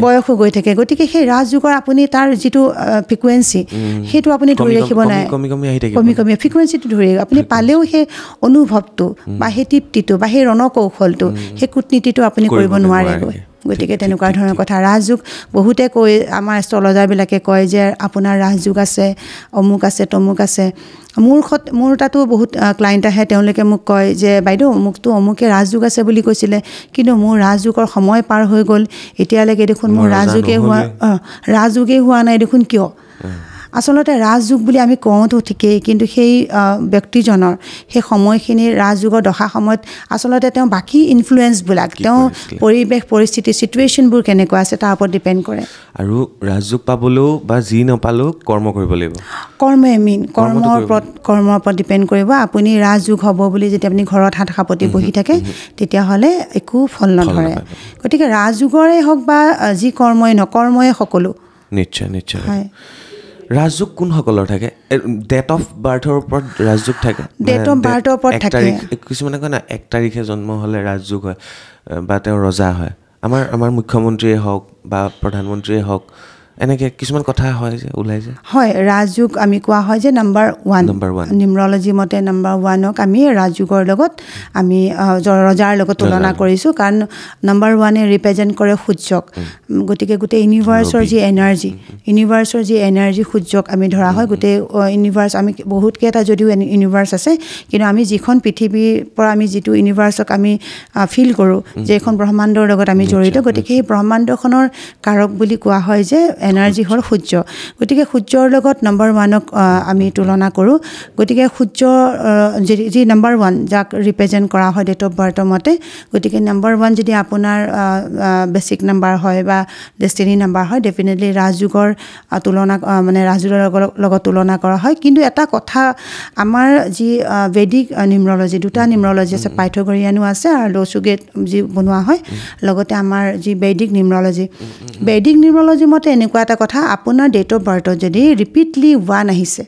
বয়সো গৈ থাকে গতিকে সেই ৰাজযোগৰ আপুনি তাৰ যিটো ফ্ৰিকুৱেঞ্চি সেইটো আপুনি ধৰি ৰাখিব নাই কমি ফ্ৰিকুৱেঞ্চিটো ধৰি আপুনি পালেও সেই অনুভৱটো বা সেই তৃপ্তিটো বা সেই ৰণকৌশলটো সেই কূটনীতিটো আপুনি কৰিব নোৱাৰে গতিকে তেনেকুৱা ধৰণৰ কথা ৰাজযোগ বহুতে কয় আমাৰ এষ্ট্ৰলজাৰবিলাকে কয় যে আপোনাৰ ৰাজযোগ আছে অমুক আছে তমুক আছে মোৰ তাতো বহুত ক্লায়েণ্ট আহে তেওঁলোকে মোক কয় যে বাইদেউ মোকতো অমুকে ৰাজযোগ আছে বুলি কৈছিলে কিন্তু মোৰ ৰাজযোগৰ সময় পাৰ হৈ গ'ল এতিয়ালৈকে দেখোন মোৰ ৰাজযোগেই হোৱা নাই দেখোন কিয় আচলতে ৰাজযোগ বুলি আমি কওঁতো ঠিকেই কিন্তু সেই ব্যক্তিজনৰ সেই সময়খিনিৰ ৰাজযোগৰ দশা সময়ত আচলতে তেওঁ বাকী ইনফ্লুৱেঞ্চবিলাক তেওঁ পৰিৱেশ পৰিস্থিতি চিটুৱেশ্যনবোৰ কেনেকুৱা আছে তাৰ ওপৰত ডিপেণ্ড কৰে আৰু ৰাজযোগ পাবলৈও বা যি নাপালেও কৰ্ম কৰিব লাগিব কৰ্মই মেইন কৰ্মৰ ওপৰত ডিপেণ্ড কৰিব আপুনি ৰাজযোগ হ'ব বুলি যেতিয়া আপুনি ঘৰত হাত সাপতি বহি থাকে তেতিয়াহ'লে একো ফল নধৰে গতিকে ৰাজযোগৰে হওক বা যি কৰ্মই নকৰ্মই সকলো নিশ্চয় হয় ৰাজযোগ কোনসকলৰ থাকে ডেট অফ বাৰ্থৰ ওপৰত ৰাজযোগ থাকে ডেট অফ বাৰ্থৰ ওপৰত থাকে কিছুমানে কয় না 1 তাৰিখে জন্ম হ'লে ৰাজযোগ হয় বা তেওঁ ৰজা হয় আমাৰ মুখ্যমন্ত্ৰীয়ে হওক বা প্ৰধানমন্ত্ৰীয়ে হওক এনেকৈ কিছুমান কথা হয় যে ওলাই যায় হয় ৰাজযোগ আমি কোৱা হয় যে নাম্বাৰ 1 নিউমৰলজি মতে নাম্বাৰ 1ক আমি ৰাজযোগৰ লগত আমি ৰজাৰ লগত তুলনা কৰিছোঁ কাৰণ নাম্বাৰ 1এ ৰিপ্ৰেজেণ্ট কৰে সূৰ্যক গতিকে গোটেই ইউনিভাৰ্চৰ যি এনাৰ্জি সূৰ্যক আমি ধৰা হয় গোটেই ইউনিভাৰ্চ আমি বহুতকেইটা যদিও ইউনিভাৰ্চ আছে কিন্তু আমি যিখন পৃথিৱীৰ পৰা আমি যিটো ইউনিভাৰ্চক আমি ফিল কৰোঁ যে এখন ব্ৰহ্মাণ্ডৰ লগত আমি জড়িত গতিকে সেই ব্ৰহ্মাণ্ডখনৰ কাৰক বুলি কোৱা হয় যে এনাৰ্জি হ'ল সূৰ্য গতিকে সূৰ্যৰ লগত নাম্বাৰ 1ক আমি তুলনা কৰোঁ গতিকে সূৰ্য যি নাম্বাৰ 1 যাক ৰিপ্ৰেজেণ্ট কৰা হয় ডেট অফ বাৰ্থৰ মতে গতিকে নাম্বাৰ 1 যদি আপোনাৰ বেছিক নাম্বাৰ হয় বা ডেষ্টিনি নাম্বাৰ হয় ডেফিনেটলি ৰাজযোগৰ তুলনা মানে ৰাজযোগৰ লগত তুলনা কৰা হয় কিন্তু এটা কথা আমাৰ যি বেদিক নিউমৰলজি দুটা নিউমৰলজি আছে পাইথাগোৰিয়ানো আছে আৰু লছুগেট যি বনোৱা হয় লগতে আমাৰ যি বেদিক নিউমৰলজি মতে এনেকুৱা এটা কথা আপোনাৰ ডেট অফ বাৰ্থত যদি ৰিপিটলি 1 আহিছে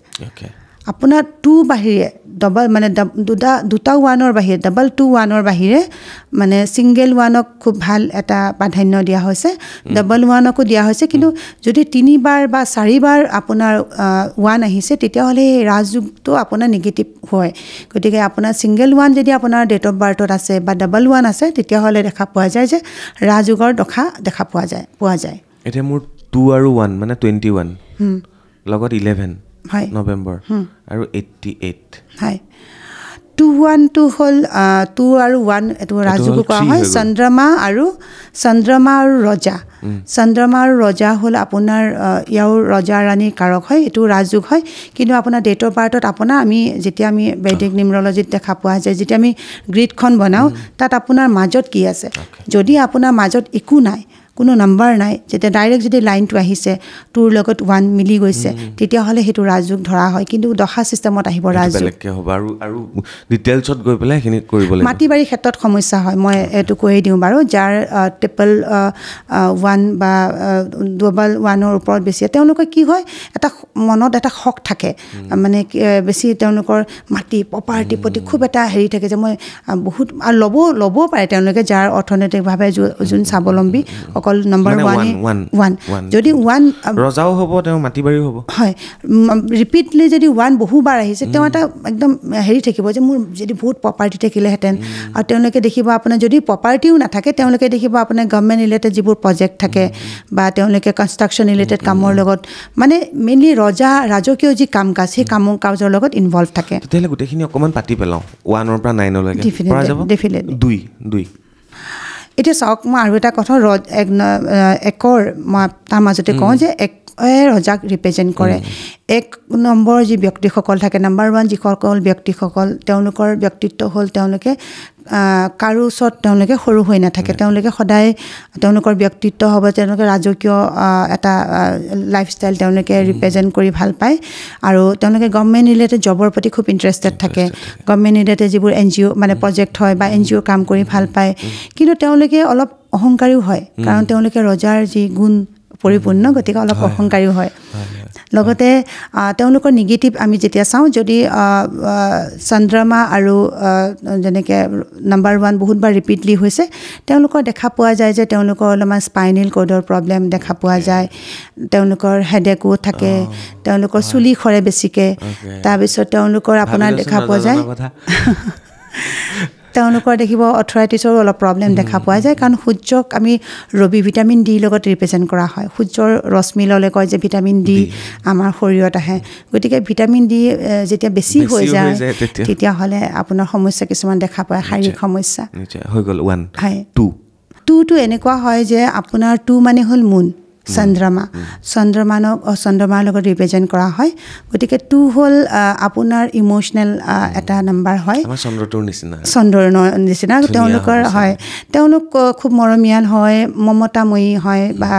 আপোনাৰ 2 বাহিৰে ডবল মানে দুটা 1ৰ বাহিৰে ডাবল 2 1ৰ বাহিৰে মানে ছিংগল 1ক খুব ভাল এটা প্ৰাধান্য দিয়া হৈছে ডাবল 1কো দিয়া হৈছে কিন্তু যদি 3 বাৰ বা 4 বাৰ আপোনাৰ 1 আহিছে তেতিয়াহ'লে ৰাজযোগটো আপোনাৰ নিগেটিভ হয় গতিকে আপোনাৰ ছিংগল 1 যদি আপোনাৰ ডেট অফ বাৰ্থত আছে বা ডাবল 1 আছে তেতিয়াহ'লে দেখা পোৱা যায় যে ৰাজযোগৰ দশা দেখা পোৱা যায় এতিয়া মোৰ 2 আৰু 1 মানে 21 লগত 11 হয় নৱেম্বৰ আৰু 88 হয় 2-1 হ'ল 2 আৰু 1 এইটো ৰাজযোগ কোৱা হয় চন্দ্ৰমা আৰু ৰজা চন্দ্ৰমা আৰু ৰজা হ'ল আপোনাৰ ইয়াৰ ৰজা ৰাণীৰ কাৰক হয় এইটো ৰাজযোগ হয় কিন্তু আপোনাৰ ডেট অফ বাৰ্থত আপোনাৰ যেতিয়া আমি বেদিক নিউমৰলজিত দেখা পোৱা যায় যেতিয়া আমি গ্ৰিডখন বনাওঁ তাত আপোনাৰ মাজত কি আছে যদি আপোনাৰ মাজত একো নাই কোনো নাম্বাৰ নাই যেতিয়া ডাইৰেক্ট যদি লাইনটো আহিছে 2ৰ লগত 1 মিলি গৈছে তেতিয়াহ'লে সেইটো ৰাজযোগ ধৰা হয় কিন্তু দশা চিষ্টেমত আহিব ৰাজযোগ আৰু ডিটেইলছত গৈ পেলাই এইখিনি কৰিব লাগিব মাটি বাৰী ক্ষেত্ৰত সমস্যা হয় মই এইটো কৈয়ে দিওঁ বাৰু যাৰ ট্ৰিপল 1 বা ডাবল 1ৰ ওপৰত বেছি তেওঁলোকৰ কি হয় এটা মনত এটা হক থাকে মানে বেছি তেওঁলোকৰ মাটি প্ৰপাৰ্টি প্ৰতি খুব এটা হেৰি থাকে যে মই বহুত ল'ব পাৰে তেওঁলোকে যাৰ অৰ্থনৈতিকভাৱে যোন স্বাৱলম্বী অকল নাম্বাৰ 1 যদি 1 ৰজাও হ'ব তেওঁ মাটি বাৰীও হ'ব হয় ৰিপিটলি যদি 1 বহুবাৰ আহিছে তেওঁ এটা একদম হেৰি থাকিব যে মোৰ যদি বহুত প্ৰপাৰ্টি থাকিলেহেঁতেন আৰু তেওঁলোকে দেখিব আপোনাৰ যদি প্ৰপাৰ্টিও নাথাকে তেওঁলোকে দেখিব আপোনাৰ গভৰ্ণমেণ্ট ৰিলেটেড যিবোৰ প্ৰজেক্ট থাকে বা তেওঁলোকে কনষ্ট্ৰাকশ্যন ৰিলেটেড কামৰ লগত মানে মেইনলি ৰাজকীয় যি কাম কাজ সেই কাজৰ লগত ইনভলভ থাকে তেতিয়াহ'লে গোটেইখিনি অকণমান পাতি পেলাওঁ 1ৰ পৰা 9লৈকে ডেফিনেটলি এতিয়া চাওক মই আৰু এটা কথা একৰ মই তাৰ মাজতে কওঁ যে ৰজাক ৰিপ্ৰেজেণ্ট কৰে 1 নম্বৰ যি ব্যক্তিসকল থাকে নাম্বাৰ 1 যিসকল ব্যক্তিসকল তেওঁলোকৰ ব্যক্তিত্ব হ'ল তেওঁলোকে কাৰো ওচৰত তেওঁলোকে সৰু হৈ নাথাকে তেওঁলোকে সদায় তেওঁলোকৰ ব্যক্তিত্ব হ'ব তেওঁলোকে ৰাজকীয় এটা লাইফষ্টাইল তেওঁলোকে ৰিপ্ৰেজেণ্ট কৰি ভাল পায় আৰু তেওঁলোকে গভৰ্ণমেণ্ট ৰিলেটেড জবৰ প্ৰতি খুব ইণ্টাৰেষ্টেড থাকে গভৰ্ণমেণ্ট ৰিলেটেড যিবোৰ NGO মানে প্ৰজেক্ট হয় বা NGO কাম কৰি ভাল পায় কিন্তু তেওঁলোকে অলপ অহংকাৰীও হয় কাৰণ তেওঁলোকে ৰজাৰ যি গুণ পৰিপূৰ্ণ গতিকে অলপ অহংকাৰীও হয় লগতে তেওঁলোকৰ নিগেটিভ আমি যেতিয়া চাওঁ যদি চন্দ্ৰমা আৰু যেনেকৈ নাম্বাৰ 1 বহুতবাৰ ৰিপিটলি হৈছে তেওঁলোকৰ দেখা পোৱা যায় যে তেওঁলোকৰ অলপমান স্পাইনেল কৰ্ডৰ প্ৰব্লেম দেখা পোৱা যায় তেওঁলোকৰ হেডেকো থাকে তেওঁলোকৰ চুলি সৰে বেছিকৈ তাৰপিছত তেওঁলোকৰ আপোনাৰ দেখা পোৱা যায় তেওঁলোকৰ দেখিব অৰ্থৰাইটিছৰো অলপ প্ৰব্লেম দেখা পোৱা যায় কাৰণ সূৰ্যক আমি ৰবি ভিটামিন ডি লগত ৰিপ্ৰেজেণ্ট কৰা হয় সূৰ্যৰ ৰশ্মি ল'লে কয় যে ভিটামিন ডি আমাৰ শৰীৰত আহে গতিকে ভিটামিন ডি যেতিয়া বেছি হৈ যায় তেতিয়াহ'লে আপোনাৰ সমস্যা কিছুমান দেখা পায় শাৰীৰিক সমস্যা হৈ গ'ল 1 2 2টো এনেকুৱা হয় যে আপোনাৰ 2 মানে হ'ল মুন চন্দ্ৰমাৰ লগত ৰিপ্ৰেজেণ্ট কৰা হয় গতিকে 2 হ'ল আপোনাৰ ইম'চনেল এটা নাম্বাৰ হয় চন্দ্ৰৰ নিচিনা তেওঁলোকৰ হয় তেওঁলোক খুব মৰমীয়াল হয় মমতাময়ী হয় বা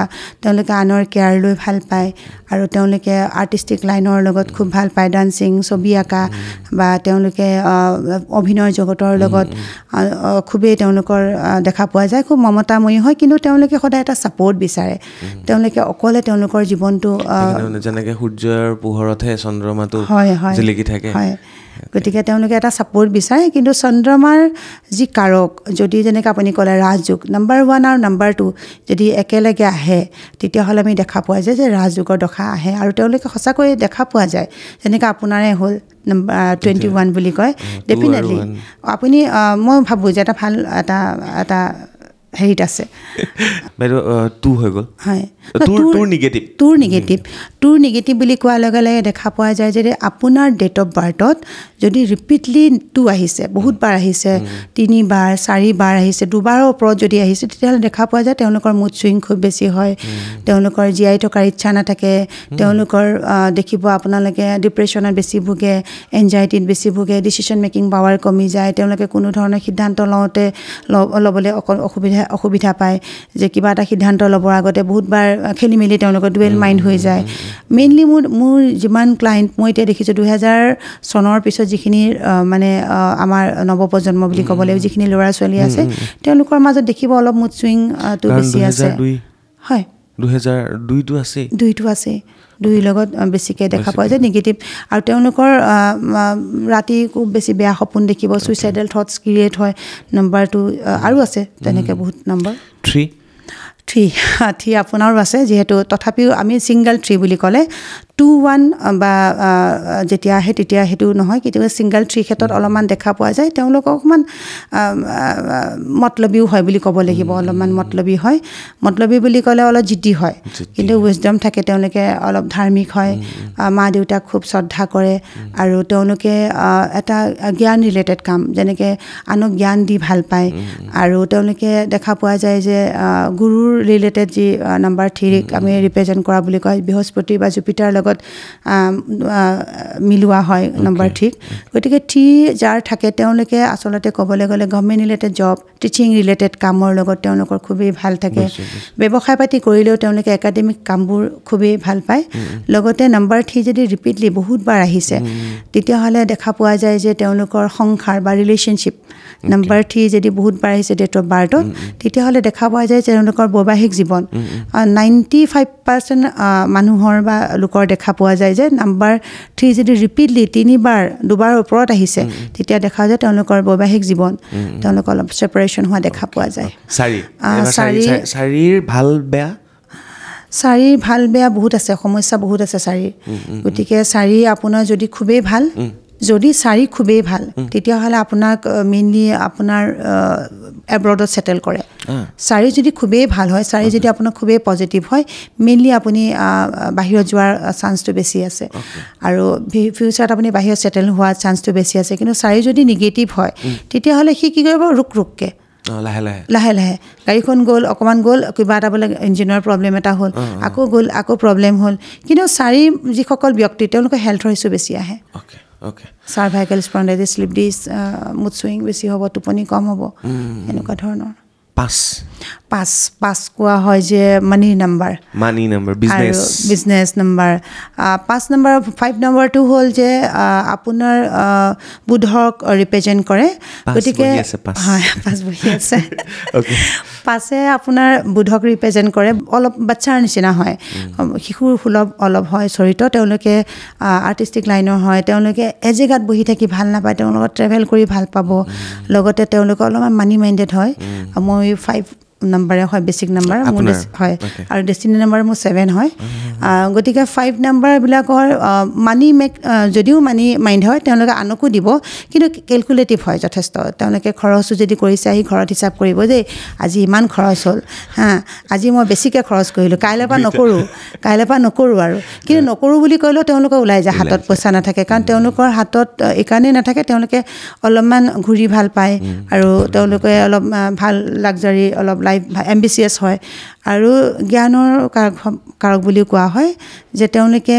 তেওঁলোকে আনৰ কেয়াৰ লৈ ভাল পায় আৰু তেওঁলোকে আৰ্টিষ্টিক লাইনৰ লগত খুব ভাল পায় ডান্সিং ছবি আঁকা বা তেওঁলোকে অভিনয় জগতৰ লগত খুবেই তেওঁলোকৰ দেখা পোৱা যায় খুব মমতাময়ী হয় কিন্তু তেওঁলোকে সদায় এটা ছাপৰ্ট বিচাৰে তেওঁলোকে অকলে তেওঁলোকৰ জীৱনটো যেনেকৈ সূৰ্যৰ পোহৰতহে চন্দ্ৰমাটো জিলিকি থাকে গতিকে তেওঁলোকে এটা ছাপৰ্ট বিচাৰে কিন্তু চন্দ্ৰমাৰ যি কাৰক যদি যেনেকৈ আপুনি ক'লে ৰাজযোগ নম্বৰ 1 আৰু নম্বৰ 2 যদি একেলগে আহে তেতিয়াহ'লে আমি দেখা পোৱা যায় যে ৰাজযোগৰ দশা আহে আৰু তেওঁলোকে সঁচাকৈ দেখা পোৱা যায় যেনেকৈ আপোনাৰে হ'ল নম্বৰ 21 বুলি কয় ডেফিনেটলি আপুনি মই ভাবোঁ যে এটা ভাল এটা হেৰিত আছে বাইদেউ 2 হৈ গ'ল হয় টুৰ নিগেটিভ বুলি কোৱাৰ লগে লগে দেখা পোৱা যায় যে আপোনাৰ ডেট অফ বাৰ্থত যদি ৰিপিটলি 2 আহিছে বহুতবাৰ আহিছে 3 বাৰ 4 বাৰ আহিছে 2 বাৰৰ ওপৰত যদি আহিছে তেতিয়াহ'লে দেখা পোৱা যায় তেওঁলোকৰ মুড চুইং খুব বেছি হয় তেওঁলোকৰ জীয়াই থকাৰ ইচ্ছা নাথাকে তেওঁলোকৰ দেখিব আপোনালোকে ডিপ্ৰেশ্যনত বেছি ভোগে এনজাইটিত বেছি ভোগে ডিচিশ্যন মেকিং পাৱাৰ কমি যায় তেওঁলোকে কোনো ধৰণৰ সিদ্ধান্ত ল'বলৈ অসুবিধা পায় যে কিবা এটা সিদ্ধান্ত ল'বৰ আগতে বহুতবাৰ খেলি মেলি তেওঁলোকৰ ডুৱেল মাইণ্ড হৈ যায় মেইনলি মোৰ যিমান ক্লায়েণ্ট মই এতিয়া দেখিছোঁ 2000 চনৰ পিছত যিখিনি মানে আমাৰ নৱপ্ৰজন্ম বুলি ক'ব লাগিব যিখিনি ল'ৰা ছোৱালী আছে তেওঁলোকৰ মাজত দেখিব অলপ মুড চুইংটো বেছি আছে হয় 2002টো আছে 2টো আছে 2 লগত বেছিকৈ দেখা পোৱা যায় নিগেটিভ আৰু তেওঁলোকৰ ৰাতি খুব বেছি বেয়া সপোন দেখিব ছুইচাইডেল থটছ ক্ৰিয়েট হয় নম্বৰ 2 আৰু আছে তেনেকৈ বহুত নম্বৰ 3 আপোনাৰো আছে যিহেতু তথাপিও আমি ছিংগল 3 বুলি ক'লে 2 1 বা যেতিয়া আহে তেতিয়া সেইটো নহয় কেতিয়াবা ছিংগল 3 ক্ষেত্ৰত অলপমান দেখা পোৱা যায় তেওঁলোক অকণমান মতলবীও হয় বুলি ক'ব লাগিব অলপমান মতলবী বুলি ক'লে অলপ জিদ্দি হয় কিন্তু উইজডম থাকে তেওঁলোকে অলপ ধাৰ্মিক হয় মা দেউতাক খুব শ্ৰদ্ধা কৰে আৰু তেওঁলোকে এটা জ্ঞান ৰিলেটেড কাম যেনেকৈ আনক জ্ঞান দি ভাল পায় আৰু তেওঁলোকে দেখা পোৱা যায় যে গুৰুৰ ৰিলেটেড যি নম্বৰ 3 আমি ৰিপ্ৰেজেণ্ট কৰা বুলি কয় বৃহস্পতি বা জুপিটাৰ লগত মিলোৱা হয় নম্বৰ 3 গতিকে 3 যাৰ থাকে তেওঁলোকে আচলতে ক'বলৈ গ'লে government related job teaching related কামৰ লগত তেওঁলোকৰ খুবেই ভাল থাকে ব্যৱসায় পাতি কৰিলেও তেওঁলোকে একাডেমিক কামবোৰ খুবেই ভাল পায় লগতে নম্বৰ 3 যদি ৰিপিটলি বহুতবাৰ আহিছে তেতিয়াহ'লে দেখা পোৱা যায় যে তেওঁলোকৰ সংসাৰ বা ৰিলেশ্যনশ্বিপ নম্বৰ 3 যদি বহুতবাৰ আহিছে ডেট অফ বাৰ্থত তেতিয়াহ'লে দেখা পোৱা যায় যে তেওঁলোকৰ বৈবাহিক জীৱন 95% মানুহৰ বা লোকৰ দেখা পোৱা যায় যে নম্বৰ 3 যদি ৰিপিটলি 2বাৰৰ ওপৰত আহিছে তেতিয়া দেখা যায় তেওঁলোকৰ বৈবাহিক জীৱন তেওঁলোকৰ অলপ ছেপাৰেশ্যন হোৱা দেখা পোৱা যায় চাৰিৰ ভাল বেয়া বহুত আছে সমস্যা বহুত আছে চাৰিৰ গতিকে 4 আপোনাৰ যদি খুবেই ভাল যদি 4 খুবেই ভাল তেতিয়াহ'লে আপোনাক মেইনলি আপোনাৰ এব্ৰডত ছেটেল কৰে 4 যদি খুবেই ভাল হয় 4 যদি আপোনাৰ খুবেই পজিটিভ হয় মেইনলি আপুনি বাহিৰত যোৱাৰ চান্সটো বেছি আছে আৰু ফিউচাৰত আপুনি বাহিৰত ছেটেল হোৱাৰ চান্সটো বেছি আছে কিন্তু 4 যদি নিগেটিভ হয় তেতিয়াহ'লে সি কি কৰিব ৰুক লাহে গাড়ীখন গ'ল অকণমান গ'ল কিবা এটা বোলে ইঞ্জিনৰ প্ৰব্লেম এটা হ'ল আকৌ গ'ল আকৌ প্ৰব্লেম হ'ল কিন্তু 4 যিসকল ব্যক্তি তেওঁলোকৰ হেল্থৰ ইছ্যু বেছি আহে চাৰ্ভাইকেল স্পণ্ডাইটিছ শ্লিপ ডিছ মুড চুইং বেছি হ'ব টোপনি কম হ'ব এনেকুৱা ধৰণৰ 5 কোৱা হয় যে মানি নাম্বাৰ বিজনেছ নাম্বাৰ 5 নম্বৰ 5 নম্বৰটো হ'ল যে আপোনাৰ বুধক ৰিপ্ৰেজেণ্ট কৰে গতিকে হয় 5 বহি আছে 5 আপোনাৰ বুধক ৰিপ্ৰেজেণ্ট কৰে অলপ বাচ্চাৰ নিচিনা হয় শিশুৰ সুলভ অলপ হয় চৰিত্ৰ তেওঁলোকে আৰ্টিষ্টিক লাইনৰ হয় তেওঁলোকে এজেগাত বহি থাকি ভাল নাপায় তেওঁলোকক ট্ৰেভেল কৰি ভাল পাব লগতে তেওঁলোকে অলপমান মানি মাইণ্ডেড হয় মই 5 নম্বৰে হয় বেছিক নম্বৰ মোৰ হয় আৰু ডেষ্টিনি নম্বৰ মোৰ 7 হয় গতিকে 5 নাম্বাৰবিলাকৰ মানি মেক যদিও মানি মাইণ্ড হয় তেওঁলোকে আনকো দিব কিন্তু কেলকুলেটিভ হয় যথেষ্ট তেওঁলোকে খৰচো যদি কৰিছে আহি ঘৰত হিচাপ কৰিব যে আজি ইমান খৰচ হ'ল আজি মই বেছিকৈ খৰচ কৰিলোঁ কাইলৈ পৰা নকৰোঁ আৰু কিন্তু নকৰোঁ বুলি ক'লেও তেওঁলোকে ওলাই যায় হাতত পইচা নাথাকে কাৰণ তেওঁলোকৰ হাতত এইকাৰণেই নাথাকে তেওঁলোকে অলপমান ঘূৰি ভাল পায় আৰু তেওঁলোকে অলপ ভাল লাক্সাৰী অলপ লাইফ এম্বিচিয়াছ হয় আৰু জ্ঞানৰ কাৰক বুলিও কোৱা হয় যে তেওঁলোকে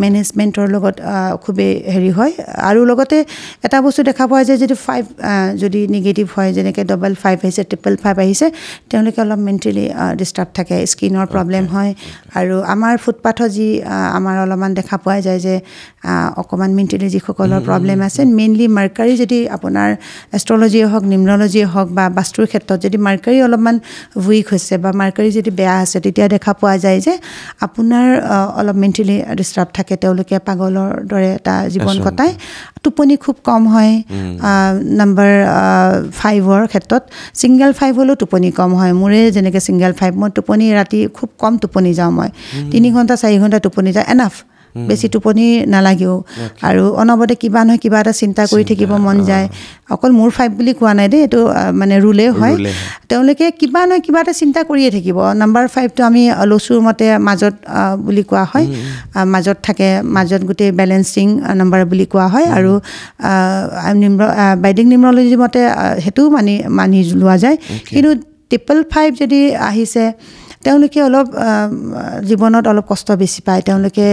মেনেজমেণ্টৰ লগত খুবেই হেৰি হয় আৰু লগতে এটা বস্তু দেখা পোৱা যায় যদি 5 যদি নিগেটিভ হয় যেনেকৈ 5 আহিছে 5 আহিছে তেওঁলোকে অলপ মেণ্টেলি ডিষ্টাৰ্ব থাকে স্কিনৰ প্ৰব্লেম হয় আৰু আমাৰ ফুটপাথত যি আমাৰ অলপমান দেখা পোৱা যায় যে অকণমান মেণ্টেলি যিসকলৰ প্ৰব্লেম আছে মেইনলি মাৰ্কাৰী যদি আপোনাৰ এষ্ট্ৰলজিয়ে হওক নিউমৰলজিয়ে হওক বা বাস্তুৰ ক্ষেত্ৰত যদি মাৰ্কাৰী অলপমান উইক হৈছে বা মাৰ্কাৰী যদি বেয়া আছে তেতিয়া দেখা পোৱা যায় যে আপোনাৰ অলপ মেণ্টেলি ডিষ্টাৰ্ব থাকে তেওঁলোকে পাগলৰ দৰে এটা জীৱন কটায় টোপনি খুব কম হয় নম্বৰ 5ৰ ক্ষেত্ৰত ছিংগল 5 হ'লেও টোপনি কম হয় মোৰে যেনেকৈ ছিংগল 5 মই টোপনি ৰাতি খুব কম টোপনি যাওঁ মই 3 ঘণ্টা 4 ঘণ্টা টোপনি যায় এনাফ বেছি টোপনি নালাগেও আৰু অনবৰতে কিবা নহয় কিবা এটা চিন্তা কৰি থাকিব মন যায় অকল মোৰ 5 বুলি কোৱা নাই দেই এইটো মানে ৰুলে হয় তেওঁলোকে কিবা নহয় কিবা এটা চিন্তা কৰিয়ে থাকিব নম্বৰ 5টো আমি লচুৰ মতে মাজত বুলি কোৱা হয় মাজত থাকে মাজত গোটেই বেলেঞ্চিং নম্বৰ বুলি কোৱা হয় আৰু বৈদিক নিউমৰলজিৰ মতে সেইটোও মানি লোৱা যায় কিন্তু 5 যদি আহিছে তেওঁলোকে অলপ জীৱনত অলপ কষ্ট বেছি পায় তেওঁলোকে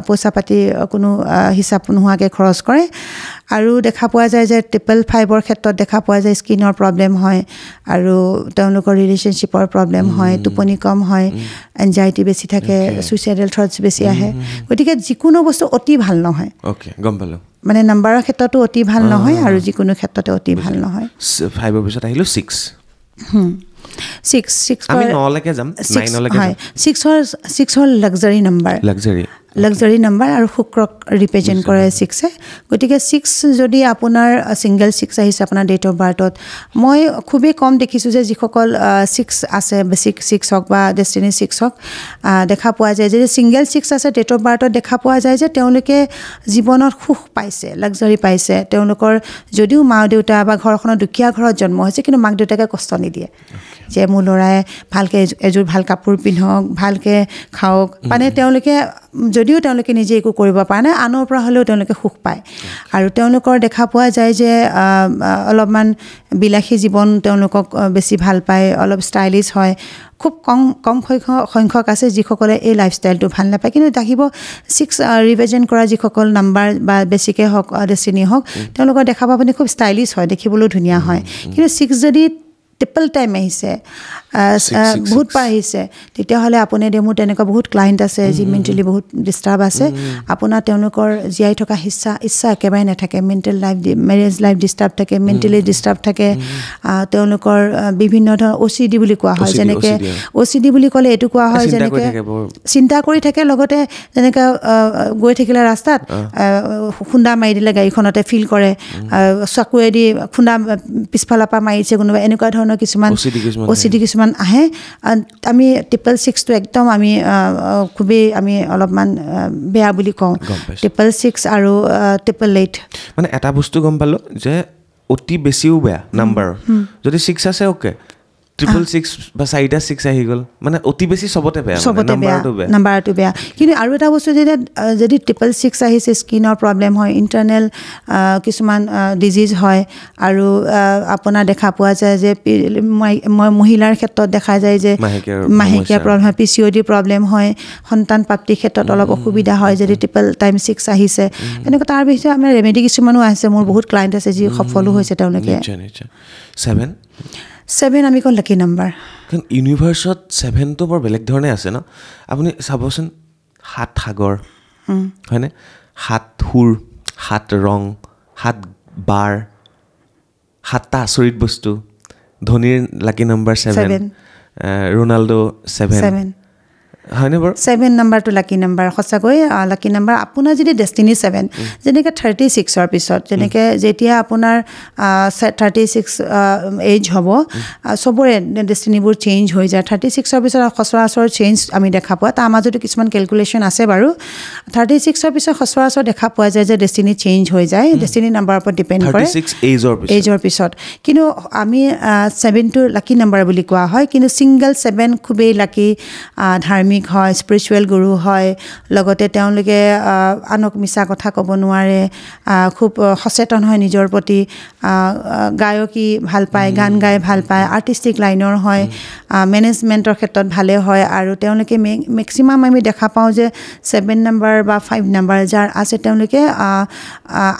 পইচা পাতি কোনো হিচাপ নোহোৱাকৈ খৰচ কৰে আৰু দেখা পোৱা যায় যে 5ৰ ক্ষেত্ৰত দেখা পোৱা যায় স্কিনৰ প্ৰব্লেম হয় আৰু তেওঁলোকৰ ৰিলেশ্যনশ্বিপৰ প্ৰব্লেম হয় টোপনি কম হয় এনজাইটি বেছি থাকে ছুইচাইডেল থটছ বেছি আহে গতিকে যিকোনো বস্তু অতি ভাল নহয় গম পালোঁ মানে নাম্বাৰৰ ক্ষেত্ৰতো অতি ভাল নহয় আৰু যিকোনো ক্ষেত্ৰতে অতি ভাল নহয় 5ৰ পিছত আহিলোঁ 6 আমি 9 লৈকে যাম 9 লৈকে যাম 6 হ'ল লাক্সাৰী নাম্বাৰ আৰু শুক্ৰক ৰিপ্ৰেজেণ্ট কৰে 6 গতিকে 6 যদি আপোনাৰ ছিংগল 6 আহিছে আপোনাৰ ডেট অফ বাৰ্থত মই খুবেই কম দেখিছোঁ যে যিসকল 6 আছে বেছিক 6 হওক বা ডেষ্টিনি 6 হওক দেখা পোৱা যায় যে ছিংগল 6 আছে ডেট অফ বাৰ্থত দেখা পোৱা যায় যে তেওঁলোকে জীৱনত সুখ পাইছে লাক্সাৰী পাইছে তেওঁলোকৰ যদিও মা দেউতা বা ঘৰখনৰ দুখীয়া ঘৰত জন্ম হৈছে কিন্তু মাক দেউতাকে কষ্ট নিদিয়ে যে মোৰ ল'ৰাই ভালকৈ এযোৰ ভাল কাপোৰ পিন্ধক ভালকৈ খাওক মানে তেওঁলোকে যদিও তেওঁলোকে নিজে একো কৰিব পৰা নাই আনৰ পৰা হ'লেও তেওঁলোকে সুখ পায় আৰু তেওঁলোকৰ দেখা পোৱা যায় যে অলপমান বিলাসী জীৱন তেওঁলোকক বেছি ভাল পায় অলপ ষ্টাইলিছ হয় খুব কম সংখ্যক আছে যিসকলে এই লাইফষ্টাইলটো ভাল নাপায় কিন্তু দেখিব 6 ৰিপ্ৰেজেণ্ট কৰা যিসকল নাম্বাৰ বা বেছিকৈ হওক ডেষ্টিনি হওক তেওঁলোকৰ দেখা পাব আপুনি খুব ষ্টাইলিছ হয় দেখিবলৈও ধুনীয়া হয় কিন্তু 6 যদি ট্ৰিপল টাইম আহিছে বহুত পাৰ আহিছে তেতিয়াহ'লে আপুনি মোৰ তেনেকুৱা বহুত ক্লাইণ্ট আছে যি মেণ্টেলি বহুত ডিষ্টাৰ্ব আছে আপোনাৰ তেওঁলোকৰ জীয়াই থকা ইচ্ছা একেবাৰে নাথাকে mental life marriage life disturb থাকে মেণ্টেলি ডিষ্টাৰ্ব থাকে তেওঁলোকৰ বিভিন্ন ধৰণৰ OCD বুলি কোৱা হয় যেনেকৈ OCD বুলি ক'লে এইটো কোৱা হয় যেনেকৈ চিন্তা কৰি থাকে লগতে যেনেকৈ গৈ থাকিলে ৰাস্তাত খুন্দা মাৰি দিলে গাড়ীখনতে ফিল কৰে চকুৱেদি খুন্দা পিছফালৰ পৰা মাৰিছে কোনোবা এনেকুৱা ধৰণৰ কিছুমান OCD কিছুমান আহে আমি 6টো একদম আমি খুবেই আমি অলপমান বেয়া বুলি কওঁ 6 আৰু 8 মানে এটা বস্তু গম পালোঁ যে অতি বেছিও বেয়া নাম্বাৰ যদি 6 আছে অ'কে 666 বা 4টা 6 আহি গ'ল মানে অতি বেছি চবতে বেয়া নাম্বাৰটো বেয়া কিন্তু আৰু এটা বস্তু যদি 666 আহিছে স্কিনৰ প্ৰব্লেম হয় ইণ্টাৰনেল কিছুমান ডিজিজ হয় আৰু আপোনাৰ দেখা পোৱা যায় যে মহিলাৰ ক্ষেত্ৰত দেখা যায় যে মাহেকীয়া প্ৰব্লেম হয় PCOD প্ৰব্লেম হয় সন্তান প্ৰাপ্তিৰ ক্ষেত্ৰত অলপ অসুবিধা হয় যদি 6 আহিছে এনেকুৱা তাৰ বিষয়ে আমাৰ ৰেমেডি কিছুমানো আছে মোৰ বহুত ক্লাইণ্ট আছে যি সফলো হৈছে তেওঁলোকে 7 আমি কওঁ লাকি নাম্বাৰ কাৰণ ইউনিভাৰ্চত 7টো বৰ বেলেগ ধৰণে আছে ন আপুনি চাবচোন 7 সাগৰ হয়নে 7 সুৰ 7 ৰং 7 বাৰ 7টা আচৰিত বস্তু ধোনীৰ লাকি নাম্বাৰ 7 ৰোনাল্ডো 7 হয়নে বাৰু 7 নাম্বাৰটো লাকি নাম্বাৰ সঁচাকৈ লাকি নাম্বাৰ আপোনাৰ যদি ডেষ্টিনি 7 যেনেকৈ 36ৰ পিছত যেনেকৈ যেতিয়া আপোনাৰ 36 এজ হ'ব চবৰে ডেষ্টিনিবোৰ চেঞ্জ হৈ যায় 36ৰ পিছত সচৰাচৰ চেঞ্জ আমি দেখা পোৱা তাৰ মাজতো কিছুমান কেলকুলেশ্যন আছে বাৰু 36ৰ পিছত সচৰাচৰ দেখা পোৱা যায় যে ডেষ্টিনি চেঞ্জ হৈ যায় ডেষ্টিনি নাম্বাৰৰ ওপৰত ডিপেণ্ড কৰে 36 এজৰ পিছত কিন্তু আমি 7টো লাকি নাম্বাৰ বুলি কোৱা হয় কিন্তু ছিংগল 7 খুবেই লাকি ধাৰ্মিক হয় স্পিৰিচুৱেল গুৰু হয় লগতে তেওঁলোকে আনক মিছা কথা ক'ব নোৱাৰে খুব সচেতন হয় নিজৰ প্ৰতি গায়কী ভাল পায় গান গাই ভাল পায় আৰ্টিষ্টিক লাইনৰ হয় মেনেজমেণ্টৰ ক্ষেত্ৰত ভালে হয় আৰু তেওঁলোকে মেক্সিমাম আমি দেখা পাওঁ যে 7 নাম্বাৰ বা 5 নাম্বাৰ যাৰ আছে তেওঁলোকে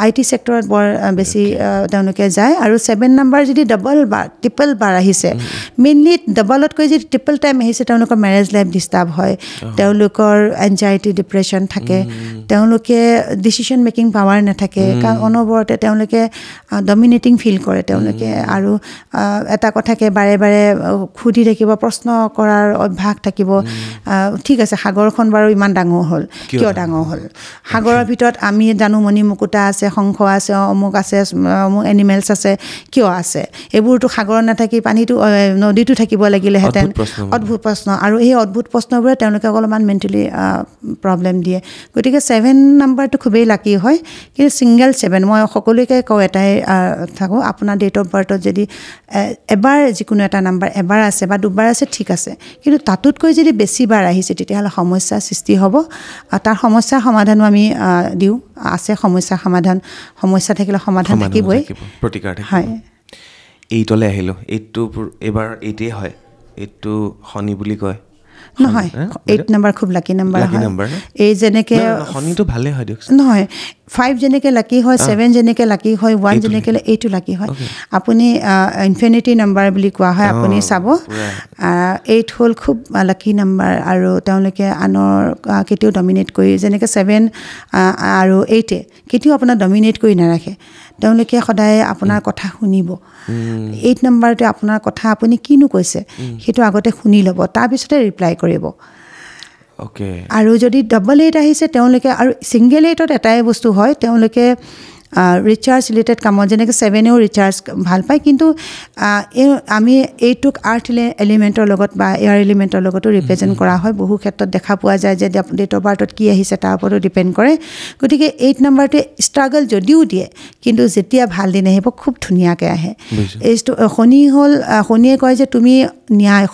IT ছেক্টৰত বৰ বেছি তেওঁলোকে যায় আৰু 7 নাম্বাৰ যদি ডাবল বা ট্ৰিপল বাৰ আহিছে মেইনলি ডাবলতকৈ যদি ট্ৰিপল টাইম আহিছে তেওঁলোকৰ মেৰেজ লাইফ ডিষ্টাৰ্ব হয় তেওঁলোকৰ এনজাইটি ডিপ্ৰেশ্যন থাকে তেওঁলোকে ডিচিশ্যন মেকিং পাৱাৰ নাথাকে কাৰণ অনবৰতে তেওঁলোকে ডমিনেটিং ফিল কৰে তেওঁলোকে আৰু এটা কথাকে বাৰে বাৰে সুধি থাকিব প্ৰশ্ন কৰাৰ অভ্যাস থাকিব ঠিক আছে সাগৰখন বাৰু ইমান ডাঙৰ হ'ল কিয় ডাঙৰ হ'ল সাগৰৰ ভিতৰত আমি জানো মণি মুকুতা আছে শংখ আছে অমুক আছে অমুক এনিমেলছ আছে কিয় আছে এইবোৰতো সাগৰত নাথাকি পানীটো নদীটো থাকিব লাগিলেহেঁতেন অদ্ভুত প্ৰশ্ন আৰু এই অদ্ভুত প্ৰশ্নবোৰে তেওঁলোকে অলপমান মেণ্টেলি প্ৰব্লেম দিয়ে গতিকে 7 নাম্বাৰটো খুবেই লাকি হয় কিন্তু ছিংগল 7 মই সকলোকে কওঁ এটাই থাকোঁ আপোনাৰ ডেট অফ বাৰ্থত যদি এবাৰ যিকোনো এটা নাম্বাৰ এবাৰ আছে বা দুবাৰ আছে ঠিক আছে কিন্তু তাতোতকৈ যদি বেছি বাৰ আহিছে তেতিয়াহ'লে সমস্যাৰ সৃষ্টি হ'ব তাৰ সমস্যাৰ সমাধানো আমি দিওঁ আছে সমস্যাৰ সমাধান সমস্যা থাকিলে সমাধান থাকিবই প্ৰতিকাৰ থাকিব হয় এইটলৈ আহিলোঁ এইটো এবাৰ এইটেই হয় এইটো শনি বুলি কয় নহয় 8 নাম্বাৰ খুব লাকি নাম্বাৰ হয় এই যেনেকৈ শনিটো ভালে হয় দিয়ক নহয় 5 যেনেকৈ লাকি হয় 7 যেনেকৈ লাকি হয় 1 যেনেকৈ এইটো লাকি হয় আপুনি ইনফিনিটি নাম্বাৰ বুলি কোৱা হয় আপুনি চাব 8 হ'ল খুব লাকি নাম্বাৰ আৰু তেওঁলোকে আনৰ কেতিয়াও ডমিনেট কৰি যেনেকৈ 7 আৰু 8 কেতিয়াও আপোনাৰ ডমিনেট কৰি নাৰাখে তেওঁলোকে সদায় আপোনাৰ কথা শুনিব 8 নাম্বাৰটোৱে আপোনাৰ কথা আপুনি কিনো কৈছে সেইটো আগতে শুনি ল'ব তাৰপিছতে ৰিপ্লাই কৰিব আৰু যদি ডাবল 8 আহিছে তেওঁলোকে আৰু ছিংগল 8ত এটাই বস্তু হয় তেওঁলোকে ৰিচাৰ্জ ৰিলেটেড কামত যেনেকৈ 7এও ৰিচাৰ্জ ভাল পায় কিন্তু আমি এইটোক আৰ্থ এলিমেণ্টৰ লগত বা এয়াৰ এলিমেণ্টৰ লগতো ৰিপ্ৰেজেণ্ট কৰা হয় বহু ক্ষেত্ৰত দেখা পোৱা যায় যে ডেট অফ বাৰ্থত কি আহিছে তাৰ ওপৰতো ডিপেণ্ড কৰে গতিকে 8 নাম্বাৰটোৱে ষ্ট্ৰাগল যদিও দিয়ে কিন্তু যেতিয়া ভাল দিন আহিব খুব ধুনীয়াকৈ আহে এইটো শনিয়ে কয় যে তুমি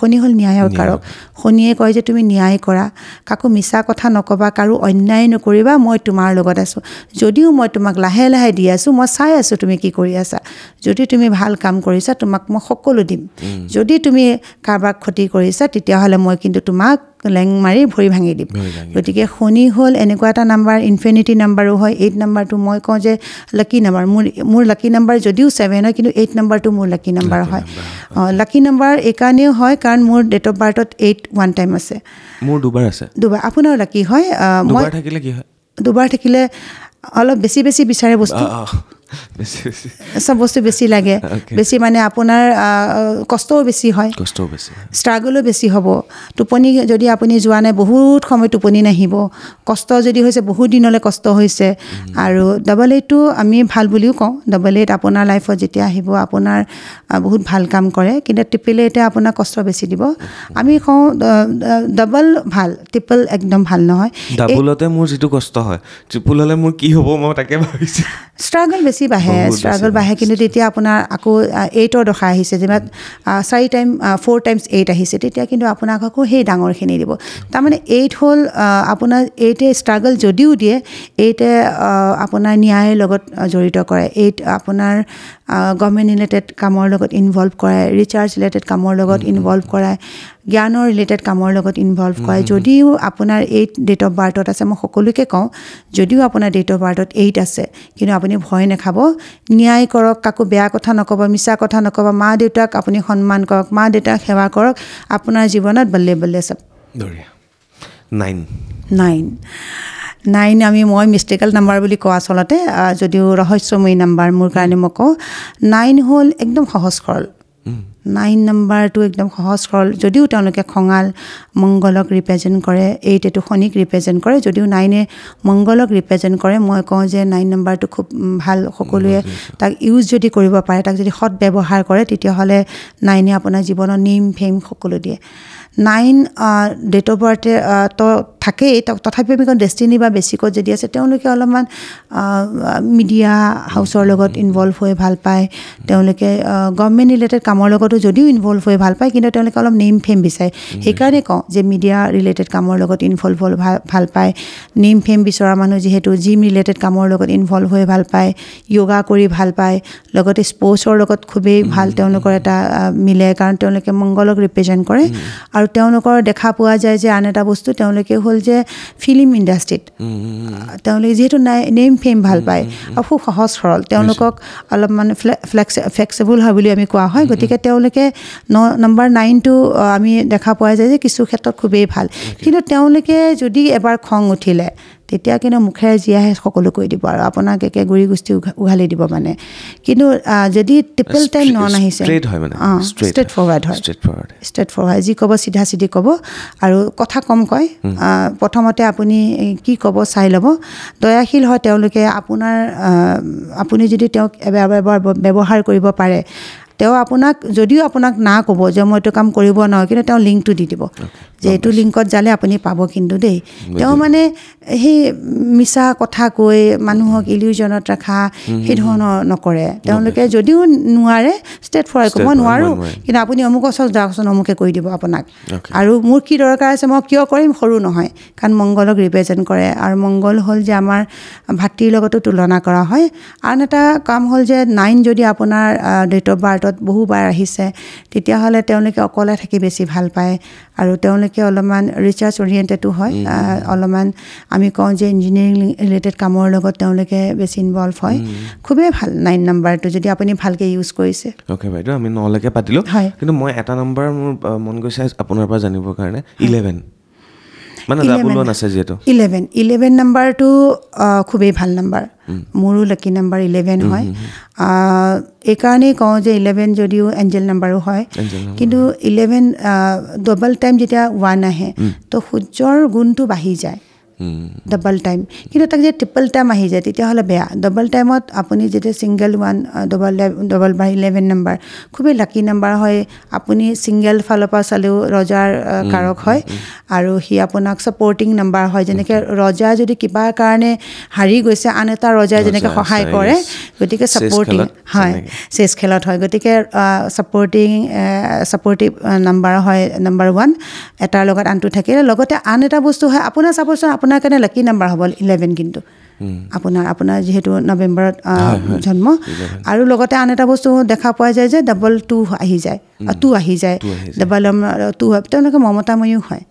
শনি হ'ল ন্যায়ৰ কাৰক শনিয়ে কয় যে তুমি ন্যায় কৰা কাকো মিছা কথা নকবা কাৰো অন্যায় নকৰিবা মই তোমাৰ লগত আছোঁ যদিও মই তোমাক লাহে লাহে দি আছোঁ মই চাই আছোঁ তুমি কি কৰি আছা যদি তুমি ভাল কাম কৰিছা তোমাক মই সকলো দিম যদি তুমি কাৰোবাক ক্ষতি কৰিছা তেতিয়াহ'লে মই কিন্তু তোমাক লেং মাৰি ভৰি ভাঙি দিম গতিকে শনি হ'ল এনেকুৱা এটা নাম্বাৰ ইনফিনিটি নাম্বাৰো হয় 8 নাম্বাৰটো মই কওঁ যে লাকি নাম্বাৰ মোৰ লাকি নাম্বাৰ যদিও 7 হয় কিন্তু 8 নাম্বাৰটো মোৰ লাকি নাম্বাৰ হয় লাকি নাম্বাৰ এইকাৰণেও হয় কাৰণ মোৰ ডেট অফ বাৰ্থত 8 ওৱান টাইম আছে মোৰ দুবাৰ আছে দুবাৰ আপোনাৰ লাকি হয় দুবাৰ থাকিলে কি হয় দুবাৰ থাকিলে অলপ বেছি বেছি বিচাৰে বস্তু চব বস্তু বেছি লাগে বেছি মানে আপোনাৰ কষ্টও বেছি হয় ষ্ট্ৰাগলো বেছি হ'ব টোপনি যদি আপুনি যোৱা নাই বহুত সময় টোপনি নাহিব কষ্ট যদি হৈছে বহুত দিনলৈ কষ্ট হৈছে আৰু ডাবল 8টো আমি ভাল বুলিও কওঁ ডাবল 8 আপোনাৰ লাইফত যেতিয়া আহিব আপোনাৰ বহুত ভাল কাম কৰে কিন্তু ট্ৰিপল 8 আপোনাৰ কষ্ট বেছি দিব আমি কওঁ ডাবল ভাল ট্ৰিপল একদম ভাল নহয় ডাবলতে মোৰ যিটো কষ্ট হয় ট্ৰিপল হ'লে মোৰ কি হ'ব মই তাকে ভাবিছোঁ ষ্ট্ৰাগল বেছি বাঢ়ে কিন্তু তেতিয়া আপোনাৰ আকৌ 8ৰ দশা আহিছে যেনিবা 4 টাইমছ 8 আহিছে তেতিয়া কিন্তু আপোনাক আকৌ সেই ডাঙৰখিনি দিব তাৰমানে 8 হ'ল আপোনাৰ 8এ ষ্ট্ৰাগল যদিও দিয়ে 8এ আপোনাৰ ন্যায়ৰ লগত জড়িত কৰে 8 আপোনাৰ গভৰ্ণমেণ্ট ৰিলেটেড কামৰ লগত ইনভলভ কৰে ৰিচাৰ্জ ৰিলেটেড কামৰ লগত ইনভলভ কৰায় জ্ঞানৰ ৰিলেটেড কামৰ লগত ইনভলভ কৰে যদিও আপোনাৰ 8 ডেট অফ বাৰ্থত আছে মই সকলোকে কওঁ যদিও আপোনাৰ ডেট অফ বাৰ্থত 8 আছে কিন্তু আপুনি ভয় নাখাব ন্যায় কৰক কাকো বেয়া কথা নক'ব মিছা কথা নক'ব মা দেউতাক আপুনি সন্মান কৰক মা দেউতাক সেৱা কৰক আপোনাৰ জীৱনত বল্লে বল্লে চব 9 মই মিষ্টেকেল নাম্বাৰ বুলি কওঁ আচলতে যদিও ৰহস্যময়ী নাম্বাৰ মোৰ কাৰণে মই কওঁ 9 হ'ল একদম সহজ সৰল 9 নম্বৰটো একদম সহজ সৰল যদিও তেওঁলোকে খঙাল মংগলক ৰিপ্ৰেজেণ্ট কৰে 8 এটো শনিক ৰিপ্ৰেজেণ্ট কৰে যদিও 9 এ মংগলক ৰিপ্ৰেজেণ্ট কৰে মই কওঁ যে 9 নম্বৰটো খুব ভাল সকলোৱে তাক ইউজ যদি কৰিব পাৰে তাক যদি সৎ ব্যৱহাৰ কৰে তেতিয়াহ'লে 9 এ আপোনাৰ জীৱনৰ নেম ফেম সকলো দিয়ে 9 ডেট অফ বাৰ্থ তো থাকেই তথাপিও আমি ডেষ্টিনি বা বেছিকত যদি আছে তেওঁলোকে অলপমান মিডিয়া হাউচৰ লগত ইনভলভ হৈ ভাল পায় তেওঁলোকে গভৰ্ণমেণ্ট ৰিলেটেড কামৰ লগতো যদিও ইনভলভ হৈ ভাল পায় কিন্তু তেওঁলোকে অলপ নেম ফেম বিচাৰে সেইকাৰণে কওঁ যে মিডিয়া ৰিলেটেড কামৰ লগত ইনভলভ হৈ ভাল পায় নেম ফেম বিচৰা মানুহ যিহেতু জিম ৰিলেটেড কামৰ লগত ইনভলভ হৈ ভাল পায় য়োগা কৰি ভাল পায় লগতে স্পৰ্টছৰ লগত খুবেই ভাল তেওঁলোকৰ এটা মিলে কাৰণ তেওঁলোকে মংগলক ৰিপ্ৰেজেণ্ট কৰে আৰু তেওঁলোকৰ দেখা পোৱা যায় যে আন এটা বস্তু তেওঁলোকে হ'ল যে ফিল্ম ইণ্ডাষ্ট্ৰীত তেওঁলোকে যিহেতু নেম ফেম ভাল পায় আৰু খুব সহজ সৰল তেওঁলোকক অলপ মানে ফ্লেক্সিবল হয় বুলি আমি কোৱা হয় গতিকে তেওঁলোকে নম্বৰ 9টো আমি দেখা পোৱা যায় যে কিছু ক্ষেত্ৰত খুবেই ভাল কিন্তু তেওঁলোকে যদি এবাৰ খং উঠিলে তেতিয়া কিন্তু মুখেৰে যি আহে সকলো কৈ দিব আৰু আপোনাক একে গুৰি গুষ্টি উঘালি দিব মানে কিন্তু যদি ট্ৰিপল টাইম নন আহিছে ষ্ট্ৰেট ফৰৱাৰ্ড যি ক'ব চিধা চিধি ক'ব আৰু কথা কম কয় প্ৰথমতে আপুনি কি ক'ব চাই ল'ব দয়াশীল হয় তেওঁলোকে আপুনি যদি তেওঁক এবাৰ ব্যৱহাৰ কৰিব পাৰে তেওঁ আপোনাক যদিও আপোনাক না ক'ব যে মই এইটো কাম কৰিব নোৱাৰোঁ কিন্তু তেওঁ লিংকটো দি দিব যে এইটো লিংকত যালে আপুনি পাব কিন্তু দেই তেওঁ মানে সেই মিছা কথা কৈ মানুহক ইলিউজনত ৰখা সেই ধৰণৰ নকৰে তেওঁলোকে যদিও নোৱাৰে ষ্টেট ফৰৱাৰ্ড ক'ব মই নোৱাৰোঁ কিন্তু আপুনি অমুক ওচৰত যাওকচোন অমুকে কৈ দিব আপোনাক আৰু মোৰ কি দৰকাৰ আছে মই কিয় কৰিম সৰু নহয় কাৰণ মংগলক ৰিপ্ৰেজেণ্ট কৰে আৰু মংগল হ'ল যে আমাৰ ভাতৃৰ লগতো তুলনা কৰা হয় আন এটা কাম হ'ল যে 9 যদি আপোনাৰ ডেট অফ বাৰ্থত বহুবাৰ আহিছে তেতিয়াহ'লে তেওঁলোকে অকলে থাকি বেছি ভাল পায় আৰু তেওঁলোকে অলপমান ৰিচাৰ্চ অৰিয়েণ্টেডো হয় অলপমান আমি কওঁ যে ইঞ্জিনিয়াৰিং ৰিলেটেড কামৰ লগত তেওঁলোকে বেছি ইনভলভ হয় খুবেই ভাল 9 নম্বৰটো যদি আপুনি ভালকৈ ইউজ কৰিছে অ'কে বাইদেউ আমি 9লৈকে পাতিলোঁ কিন্তু মই এটা নম্বৰ মোৰ মন গৈছে আপোনাৰ পৰা জানিবৰ কাৰণে 11 মানে ডাবল আছে যিহেতু 11 নম্বৰটো খুবেই ভাল নম্বৰ মোৰো লাকি নম্বৰ 11 হয় এইকাৰণেই কওঁ যে 11 যদিও এঞ্জেল নম্বৰো হয় কিন্তু 11 ডাবল টাইম যেতিয়া 1 আহে তো সূৰ্যৰ গুণটো বাঢ়ি যায় ডাবল টাইম কিন্তু তাক যে ট্ৰিপল টাইম আহি যায় তেতিয়াহ'লে বেয়া ডাবল টাইমত আপুনি যেতিয়া ছিংগল 1 ডাবল বাই 11 নম্বৰ খুবেই লাকি নম্বৰ হয় আপুনি ছিংগল ফালৰ পৰা চালেও ৰজাৰ কাৰক হয় আৰু সি আপোনাক ছাপৰ্টিং নম্বৰ হয় যেনেকৈ ৰজা যদি কিবা কাৰণে হাৰি গৈছে আন এটা ৰজাই যেনেকৈ সহায় কৰে গতিকে ছাপৰ্টিং হয় চেছ খেলত হয় গতিকে ছাপৰ্টিভ নম্বৰ হয় নম্বৰ 1 এটাৰ লগত আনটো থাকিলে লগতে আন এটা বস্তু হয় আপোনাৰ চাবচোন আপোনাৰ কাৰণে লাকি নম্বৰ হ'ব 11 কিন্তু আপোনাৰ যিহেতু নৱেম্বৰত জন্ম আৰু লগতে আন এটা বস্তু দেখা পোৱা যায় যে ডাবল 2 আহি যায় ডাবল 2 তেওঁলোকে মমতাময়ী হয়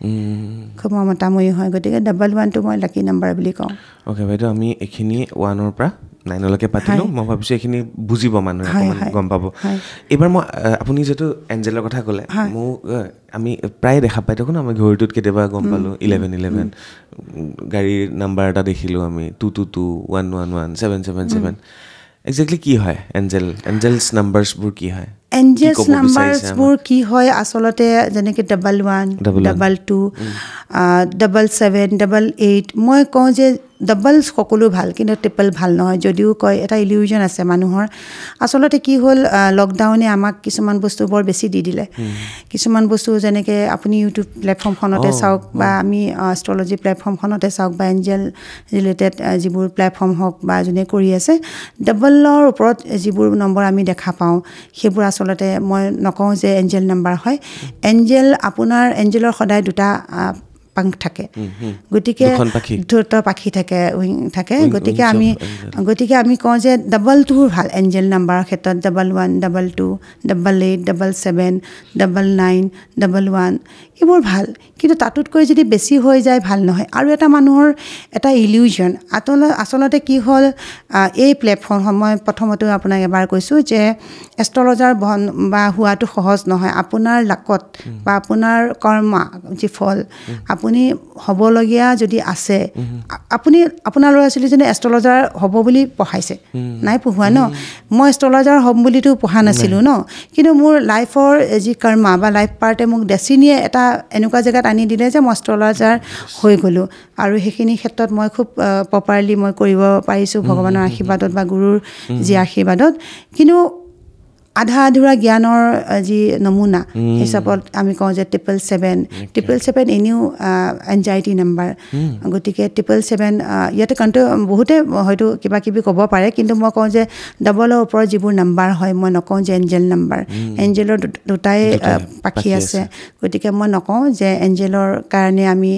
খুব মমতাময়ী হয় গতিকে ডাবল 1টো মই লাকি নম্বৰ বুলি কওঁ অ'কে বাইদেউ আমি এইখিনি 1ৰ পৰা 9লৈকে পাতিলোঁ মই ভাবিছোঁ এইখিনি বুজিব মানুহে অকণমান গম পাব এইবাৰ মই আপুনি যিহেতু এঞ্জেলৰ কথা ক'লে মোক আমি প্ৰায় দেখা পাই থাকোঁ ন আমি ঘড়ীটোত কেতিয়াবা গম পালোঁ 11 গাড়ীৰ নাম্বাৰ এটা দেখিলোঁ আমি 222 111 777 একজেক্টলি কি হয় এঞ্জেলছ নাম্বাৰছবোৰ কি হয় এঞ্জেলছ নাম্বাৰছবোৰ কি হয় আচলতে যেনেকৈ ডাবল 1 ডাবল 2 ডাবল 7 ডাবল 8 মই কওঁ যে ডাবল সকলো ভাল কিন্তু ট্ৰিপল ভাল নহয় যদিও কয় এটা ইলিউজন আছে মানুহৰ আচলতে কি হ'ল লকডাউনে আমাক কিছুমান বস্তু বৰ বেছি দি দিলে কিছুমান বস্তু যেনেকৈ আপুনি ইউটিউব প্লেটফৰ্মখনতে চাওক বা আমি এষ্ট্ৰলজি প্লেটফৰ্মখনতে চাওক বা এঞ্জেল ৰিলেটেড যিবোৰ প্লেটফৰ্ম হওক বা যোনে কৰি আছে ডাবলৰ ওপৰত যিবোৰ নম্বৰ আমি দেখা পাওঁ সেইবোৰ আচলতে মই নকওঁ যে এঞ্জেল নম্বৰ হয় আপোনাৰ এঞ্জেলৰ সদায় দুটা পাংখ থাকে গতিকে দুটা পাখি থাকে উইং থাকে গতিকে আমি কওঁ যে ডাবল 2 ভাল এঞ্জেল নাম্বাৰৰ ক্ষেত্ৰত double 1 double 2 double 8 double 7 double 9 double 1 এইবোৰ ভাল কিন্তু তাতোতকৈ যদি বেছি হৈ যায় ভাল নহয় আৰু এটা মানুহৰ এটা ইলিউজন আচলতে কি হ'ল এই প্লেটফৰ্ম মই প্ৰথমতে আপোনাক এবাৰ কৈছোঁ যে এষ্ট্ৰলজাৰ বা হোৱাটো সহজ নহয় আপোনাৰ লাকত বা আপোনাৰ কৰ্মা যি ফল আপুনি হ'বলগীয়া যদি আছে আপুনি আপোনাৰ ল'ৰা ছোৱালীজনে এষ্ট্ৰলজাৰ হ'ব বুলি পঢ়াইছে নাই পঢ়োৱা ন মই এষ্ট্ৰলজাৰ হ'ম বুলিতো পঢ়া নাছিলোঁ ন কিন্তু মোৰ লাইফৰ যি কৰ্মা বা লাইফ পাৰ্টে মোক ডেষ্টিনিয়ে এটা এনেকুৱা জেগাত আনি দিলে যে মই এষ্ট্ৰলজাৰ হৈ গ'লোঁ আৰু সেইখিনি ক্ষেত্ৰত মই খুব প্ৰপাৰলি মই কৰিব পাৰিছোঁ ভগৱানৰ আশীৰ্বাদত বা গুৰুৰ যি আশীৰ্বাদত কিন্তু আধা আধুৰা জ্ঞানৰ যি নমুনা হিচাপত আমি কওঁ যে 777 এনেও এনজাইটি নাম্বাৰ গতিকে 777 ইয়াতে বহুতে হয়তো কিবা কিবি ক'ব পাৰে কিন্তু মই কওঁ যে ডাবলৰ ওপৰত যিবোৰ নাম্বাৰ হয় মই নকওঁ যে এঞ্জেল নাম্বাৰ এঞ্জেলৰ দুটাই পাখি আছে গতিকে মই নকওঁ যে এঞ্জেলৰ কাৰণে আমি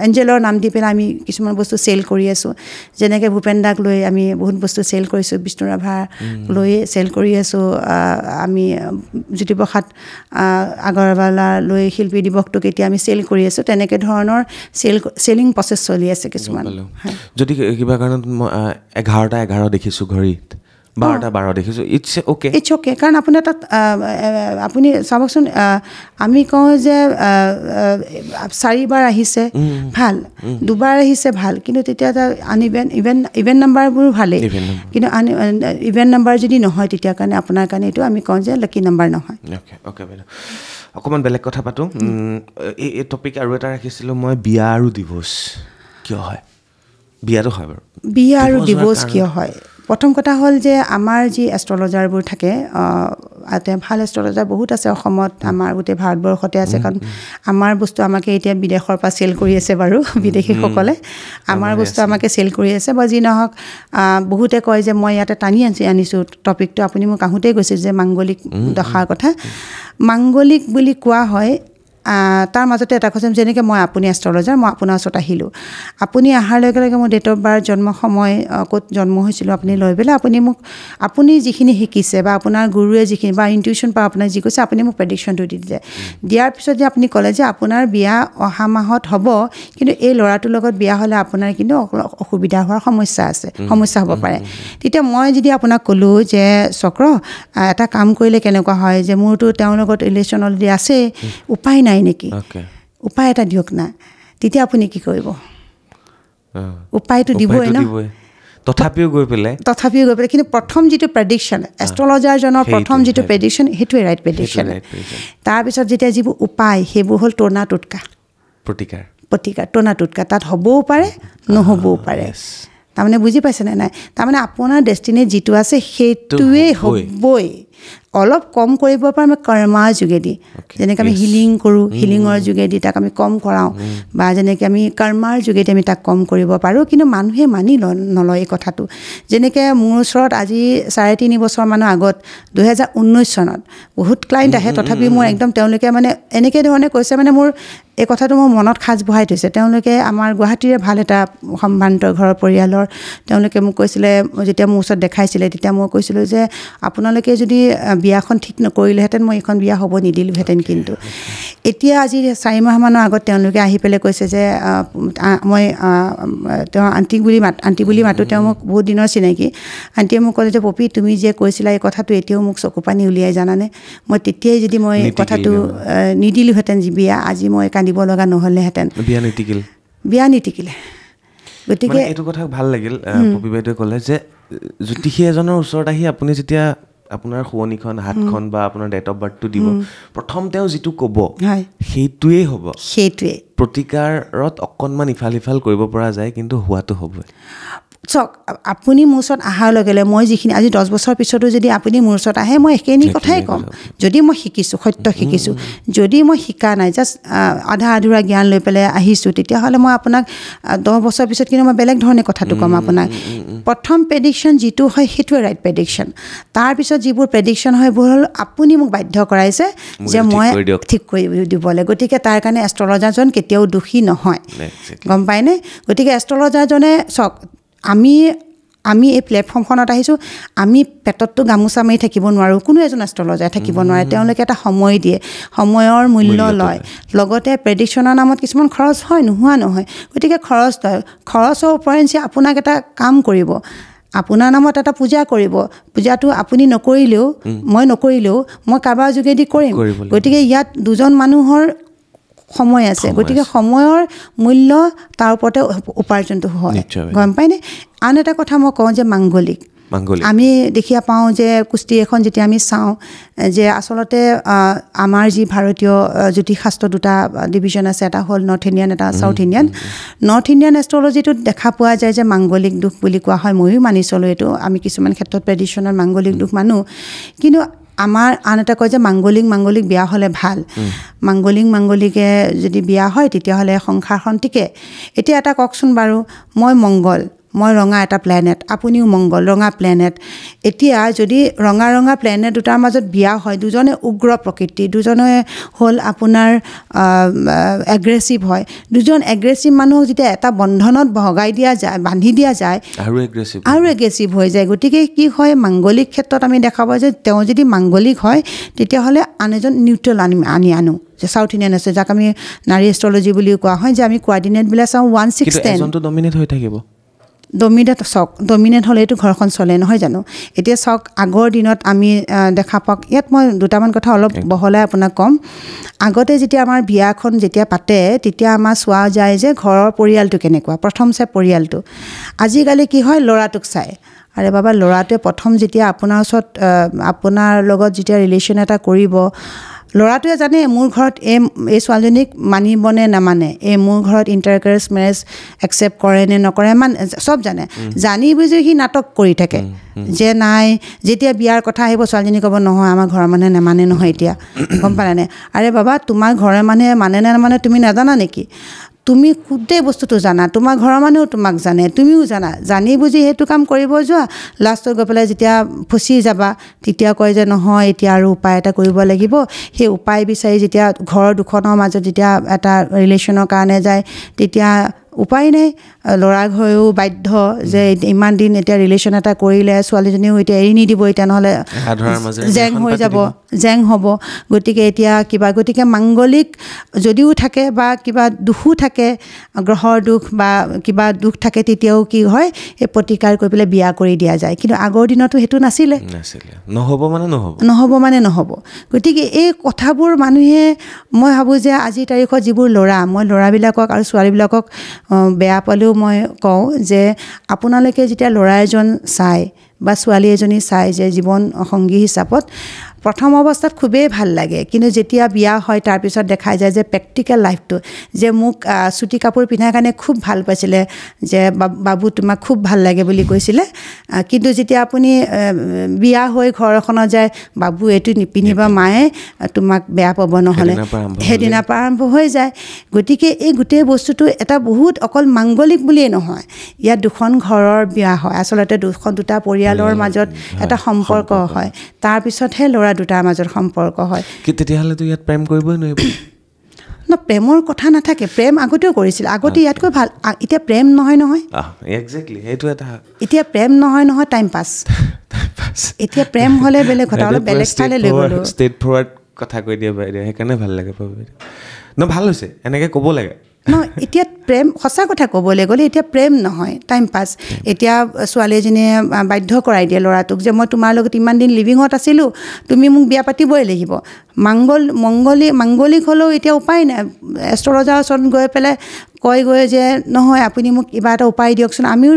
এঞ্জেলৰ নাম দি পেলাই আমি কিছুমান বস্তু চেল কৰি আছোঁ যেনেকৈ ভূপেন দাক লৈ আমি বহুত বস্তু চেল কৰিছোঁ বিষ্ণু ৰাভা লৈ চেল কৰি আছোঁ আমি জ্যোতিপ্ৰসাদ আগৰৱালা লৈ শিল্পী দিৱসটোক এতিয়া আমি চেল কৰি আছোঁ তেনেকৈ ধৰণৰ চেলিং প্ৰচেছ চলি আছে কিছুমান যদি কিবা কাৰণত মই 11 দেখিছোঁ ঘড়ীত 12 দেখিছোঁ ইটছ অ'কে কাৰণ আপোনাৰ তাত আপুনি চাবকচোন আমি কওঁ যে 4 বাৰ আহিছে ভাল 2 বাৰ আহিছে ভাল কিন্তু তেতিয়া ইভেন নাম্বাৰবোৰ ভালেই কিন্তু ইভেন নাম্বাৰ যদি নহয় তেতিয়া কাৰণে আপোনাৰ কাৰণে এইটো আমি কওঁ যে লাকি নাম্বাৰ নহয় অ'কে বাইদেউ অকণমান বেলেগ কথা পাতোঁ এই টপিক আৰু এটা ৰাখিছিলোঁ মই বিয়া আৰু ডিভ'ৰ্চ কিয় হয় বিয়াটো হয় বাৰু বিয়া আৰু ডিভ'ৰ্চ কিয় হয় প্ৰথম কথা হ'ল যে আমাৰ যি এষ্ট্ৰলজাৰবোৰ থাকে ভাল এষ্ট্ৰলজাৰ বহুত আছে অসমত আমাৰ গোটেই ভাৰতবৰ্ষতে আছে কাৰণ আমাৰ বস্তু আমাকে এতিয়া বিদেশৰ পৰা চেল কৰি আছে বাৰু বিদেশীসকলে আমাৰ বস্তু আমাকে চেল কৰি আছে বা যি নহওক বহুতে কয় যে মই ইয়াতে টানি আনিছোঁ টপিকটো আপুনি মোক আহোঁতেই কৈছিল যে মাংগলিক দশাৰ কথা মাংগলিক বুলি কোৱা হয় তাৰ মাজতে এটা কৈছে যেনেকৈ মই আপুনি এষ্ট্ৰলজাৰ মই আপোনাৰ ওচৰত আহিলোঁ আপুনি অহাৰ লগে লগে মোৰ ডেট অফ বাৰ্থ জন্ম সময় ক'ত জন্ম হৈছিলোঁ আপুনি লৈ পেলাই আপুনি যিখিনি শিকিছে বা আপোনাৰ গুৰুৱে যিখিনি বা ইনটিউশ্যন বা আপোনাক যি কৈছে আপুনি মোক প্ৰেডিকশ্যনটো দি দিছে দিয়াৰ পিছত যে আপুনি ক'লে যে আপোনাৰ বিয়া অহা মাহত হ'ব কিন্তু এই ল'ৰাটোৰ লগত বিয়া হ'লে আপোনাৰ কিন্তু অসুবিধা হোৱাৰ সমস্যা হ'ব পাৰে তেতিয়া মই যদি আপোনাক ক'লোঁ যে চক্ৰ এটা কাম কৰিলে কেনেকুৱা হয় যে মোৰতো তেওঁৰ লগত ৰিলেশ্যন অলৰেডি আছে উপায় নাই নেকি উপায় এটা দিয়ক না তেতিয়া আপুনি কি কৰিব উপায়টো দিবই ন তথাপিও গৈ পেলাই কিন্তু প্ৰথম যিটো প্ৰেডিকশ্যন এষ্ট্ৰলজাৰজনৰ প্ৰথম যিটো প্ৰেডিকশ্যন সেইটোৱে ৰাইট প্ৰেডিকশ্যন তাৰপিছত যেতিয়া যিবোৰ উপায় সেইবোৰ হ'ল টনা টোটকা প্ৰতিকাৰ টনা টোটকা তাত হ'বও পাৰে নহ'বও পাৰে তাৰমানে বুজি পাইছেনে নাই তাৰমানে আপোনাৰ ডেষ্টিনিত যিটো আছে সেইটোৱে হ'বই অলপ কম কৰিব পাৰে আমি কৰ্মাৰ যোগেদি যেনেকৈ আমি হিলিং কৰোঁ হিলিঙৰ যোগেদি তাক আমি কম কৰাওঁ বা যেনেকৈ আমি কৰ্মাৰ যোগেদি আমি তাক কম কৰিব পাৰোঁ কিন্তু মানুহে মানি নলয় এই কথাটো যেনেকৈ মোৰ ওচৰত আজি 3.5 বছৰমানৰ আগত 2019 চনত বহুত ক্লাইণ্ট আহে তথাপি মোৰ একদম তেওঁলোকে মানে এনেকৈ ধৰণে কৈছে মানে মোৰ এই কথাটো মোৰ মনত সাজ বহাই থৈছে তেওঁলোকে আমাৰ গুৱাহাটীৰে ভাল এটা সম্ভ্ৰান্ত ঘৰৰ পৰিয়ালৰ তেওঁলোকে মোক কৈছিলে যেতিয়া মোৰ ওচৰত দেখাইছিলে তেতিয়া মই কৈছিলোঁ যে আপোনালোকে যদি বিয়াখন ঠিক নকৰিলেহেঁতেন মই এইখন বিয়া হ'ব নিদিলোঁহেঁতেন কিন্তু এতিয়া আজি 4 মাহমানৰ আগত তেওঁলোকে আহি পেলাই কৈছে যে মই তেওঁ আণ্টি বুলি মাতোঁ তেওঁ মোক বহুত দিনৰ চিনাকি আণ্টিয়ে মোক ক'লে যে পপি তুমি যে কৈছিলা এই কথাটো এতিয়াও মোক চকু পানী উলিয়াই জানানে মই তেতিয়াই যদি মই কথাটো নিদিলোঁহেঁতেন বিয়া আজি মই কান্দিব লগা নহ'লেহেঁতেন বিয়া নিটিকিলে গতিকে এইটো কথা ভাল লাগিল পপি বাইদেৱে ক'লে যে জ্যোতিষী এজনৰ ওচৰত আহি আপুনি যেতিয়া আপোনাৰ শুৱনিখন হাতখন বা আপোনাৰ ডেট অফ বাৰ্থটো দিব প্ৰথম তেওঁ যিটো ক'ব সেইটোৱেই হ'ব প্ৰতিকাৰত অকণমান ইফাল সিফাল কৰিব পৰা যায় কিন্তু হোৱাটো হ'বই চাওক আপুনি মোৰ ওচৰত অহাৰ লগে লগে মই যিখিনি আজি 10 বছৰ পিছতো যদি আপুনি মোৰ ওচৰত আহে মই একেখিনি কথাই ক'ম যদি মই শিকিছোঁ সত্য শিকিছোঁ যদি মই শিকা নাই জাষ্ট আধা আধুৰা জ্ঞান লৈ পেলাই আহিছোঁ তেতিয়াহ'লে মই আপোনাক 10 বছৰ পিছত কিন্তু মই বেলেগ ধৰণে কথাটো ক'ম আপোনাক প্ৰথম প্ৰেডিকশ্যন যিটো হয় সেইটোৱে ৰাইট প্ৰেডিকশ্যন তাৰপিছত যিবোৰ প্ৰেডিকশ্যন হয় এইবোৰ হ'ল আপুনি মোক বাধ্য কৰাইছে যে মই ঠিক কৰি দিবলৈ গতিকে তাৰ কাৰণে এষ্ট্ৰলজাৰজন কেতিয়াও দোষী নহয় গম পায়নে গতিকে এষ্ট্ৰলজাৰজনে চাওক আমি এই প্লেটফৰ্মখনত আহিছোঁ আমি পেটততো গামোচা মাৰি থাকিব নোৱাৰোঁ কোনো এজন এষ্ট্ৰলজাৰ থাকিব নোৱাৰে তেওঁলোকে এটা সময় দিয়ে সময়ৰ মূল্য লয় লগতে প্ৰেডিকশ্যনৰ নামত কিছুমান খৰচ হয় নোহোৱা নহয় গতিকে খৰচ লয় খৰচৰ ওপৰঞ্চি আপোনাক এটা কাম কৰিব আপোনাৰ নামত এটা পূজা কৰিব পূজাটো আপুনি নকৰিলেও মই কাৰোবাৰ যোগেদি কৰিম গতিকে ইয়াত দুজন মানুহৰ সময় আছে গতিকে সময়ৰ মূল্য তাৰ ওপৰতে উপাৰ্জনটো হয় গম পায়নে আন এটা কথা মই কওঁ যে মাংগলিক আমি দেখিয়া পাওঁ যে কুস্তি এখন যেতিয়া আমি চাওঁ যে আচলতে আমাৰ যি ভাৰতীয় জ্যোতিষশাস্ত্ৰ দুটা ডিভিজন আছে এটা হ'ল নৰ্থ ইণ্ডিয়ান এটা সাউথ ইণ্ডিয়ান নৰ্থ ইণ্ডিয়ান এষ্ট্ৰলজিটোত দেখা পোৱা যায় যে মাংগলিক দুখ বুলি কোৱা হয় ময়ো মানি চলোঁ এইটো আমি কিছুমান ক্ষেত্ৰত ট্ৰেডিশ্যনেল মাংগলিক দুখ মানো কিন্তু আমাৰ আন এটা কয় যে মাংগলিক বিয়া হ'লে ভাল মাংগলিকে যদি বিয়া হয় তেতিয়াহ'লে সংসাৰখন টিকে এতিয়া এটা কওকচোন বাৰু মই ৰঙা এটা প্লেনেট আপুনিও মংগল ৰঙা প্লেনেট এতিয়া যদি ৰঙা প্লেনেট দুটাৰ মাজত বিয়া হয় দুজনে উগ্ৰ প্ৰকৃতি দুজনে হ'ল আপোনাৰ এগ্ৰেছিভ হয় দুজন এগ্ৰেছিভ মানুহক যেতিয়া এটা বন্ধনত বান্ধি দিয়া যায় আৰু এগ্ৰেছিভ হৈ যায় গতিকে কি হয় মাংগলিক ক্ষেত্ৰত আমি দেখা পাওঁ যে তেওঁ যদি মাংগলিক হয় তেতিয়াহ'লে আন এজন নিউট্ৰেল আনো যে সাউথ ইণ্ডিয়ান আছে যাক আমি নাৰী এষ্ট্ৰলজি বুলিও কোৱা হয় যে আমি কোৱাৰ্ডিনেটবিলাক চাওঁ 1/6 ডমিনেট হ'লে এইটো ঘৰখন চলে নহয় জানো এতিয়া চাওক আগৰ দিনত আমি দেখা পাওক ইয়াত মই দুটামান কথা অলপ বহলাই আপোনাক ক'ম আগতে যেতিয়া আমাৰ বিয়াখন যেতিয়া পাতে তেতিয়া আমাৰ চোৱা যায় যে ঘৰৰ পৰিয়ালটো কেনেকুৱা প্ৰথম চাই পৰিয়ালটো আজিকালি কি হয় ল'ৰাটোক চাই আৰে বাবা ল'ৰাটোৱে প্ৰথম যেতিয়া আপোনাৰ ওচৰত আপোনাৰ লগত যেতিয়া ৰিলেশ্যন এটা কৰিব ল'ৰাটোৱে জানে মোৰ ঘৰত এই ছোৱালীজনীক মানিবনে নামানে মোৰ ঘৰত ইণ্টাৰকাৰেজ মেৰেজ একচেপ্ট কৰে নে নকৰে চব জানি বুজি সি নাটক কৰি থাকে যে নাই যেতিয়া বিয়াৰ কথা আহিব ছোৱালীজনী ক'ব নহয় আমাৰ ঘৰৰ মানুহে নামানে নহয় এতিয়া গম পালানে আৰে বাবা তোমাৰ ঘৰৰ মানুহে মানে নে নামানে তুমি নাজানা নেকি তুমি গোটেই বস্তুটো জানা তোমাৰ ঘৰৰ মানুহেও তোমাক জানে তুমিও জানি বুজি সেইটো কাম কৰিব যোৱা লাষ্টত গৈ পেলাই যেতিয়া ফচি যাবা তেতিয়া কয় যে নহয় এতিয়া আৰু উপায় এটা কৰিব লাগিব সেই উপায় বিচাৰি যেতিয়া ঘৰৰ দুখনৰ মাজত যেতিয়া এটা ৰিলেশ্যনৰ কাৰণে যায় তেতিয়া উপায় নাই ল'ৰা ঘৰেও বাধ্য যে ইমান দিন এতিয়া ৰিলেশ্যন এটা কৰিলে ছোৱালীজনীও এতিয়া এৰি নিদিব এতিয়া নহ'লে জেং হ'ব গতিকে এতিয়া গতিকে মাংগলিক যদিও থাকে বা কিবা দুখো থাকে গ্ৰহৰ দুখ বা কিবা দুখ থাকে তেতিয়াও কি হয় এই প্ৰতিকাৰ কৰি পেলাই বিয়া কৰি দিয়া যায় কিন্তু আগৰ দিনতো সেইটো নাছিলে নহ'ব গতিকে এই কথাবোৰ মানুহে মই ভাবোঁ যে আজিৰ তাৰিখত যিবোৰ মই ল'ৰাবিলাকক আৰু ছোৱালীবিলাকক বেয়া পালেও মই কওঁ যে আপোনালোকে যেতিয়া ল'ৰা এজন চাই বা ছোৱালী এজনী চাই যে জীৱন সংগী হিচাপত প্ৰথম অৱস্থাত খুবেই ভাল লাগে কিন্তু যেতিয়া বিয়া হয় তাৰপিছত দেখাই যায় যে প্ৰেক্টিকেল লাইফটো যে মোক চুটি কাপোৰ পিন্ধাৰ কাৰণে খুব ভাল পাইছিলে যে বাবু তোমাক খুব ভাল লাগে বুলি কৈছিলে কিন্তু যেতিয়া আপুনি বিয়া হৈ ঘৰ এখনত যায় বাবু এইটো নিপিন্ধিবা মায়ে তোমাক বেয়া পাব নহ'লে সেইদিনাৰ পৰা আৰম্ভ হৈ যায় গতিকে এই গোটেই বস্তুটো এটা বহুত অকল মাংগলিক বুলিয়েই নহয় ইয়াত দুখন ঘৰৰ বিয়া হয় আচলতে দুটা পৰিয়ালৰ মাজত এটা সম্পৰ্ক হয় তাৰপিছতহে ল'ৰা দুটাৰ মাজত সম্পৰ্ক হয় তেতিয়াহ'লেতো ইয়াত প্ৰেম কৰিবই নোৱাৰিব প্ৰেমৰ কথা নাথাকে প্ৰেম আগতেও কৰিছিল আগতে ইয়াতকৈ ভাল এতিয়া প্ৰেম নহয় এতিয়া প্ৰেম নহয় টাইম পাছ এতিয়া প্ৰেম হ'লে বেলেগ কথা অলপ বেলেগ ঠাইলৈ লৈ গ'লো ষ্টেট ফৰৱাৰ্ড কথা কৈ দিয়ে বাইদেউ সেইকাৰণে ভাল লাগে ভাল হৈছে এনেকৈ ক'ব লাগে এতিয়া প্ৰেম সঁচা কথা ক'বলৈ গ'লে এতিয়া প্ৰেম নহয় টাইম পাছ এতিয়া ছোৱালী এজনীয়ে বাধ্য কৰাই দিয়ে ল'ৰাটোক যে মই তোমাৰ লগত ইমান দিন লিভিঙত আছিলোঁ তুমি মোক বিয়া পাতিবই লাগিব মাংগলিক হ'লেও এতিয়া উপায় নাই এষ্ট্ৰলজাৰৰ ওচৰত গৈ পেলাই কয়গৈ যে নহয় আপুনি মোক কিবা এটা উপায় দিয়কচোন আমিও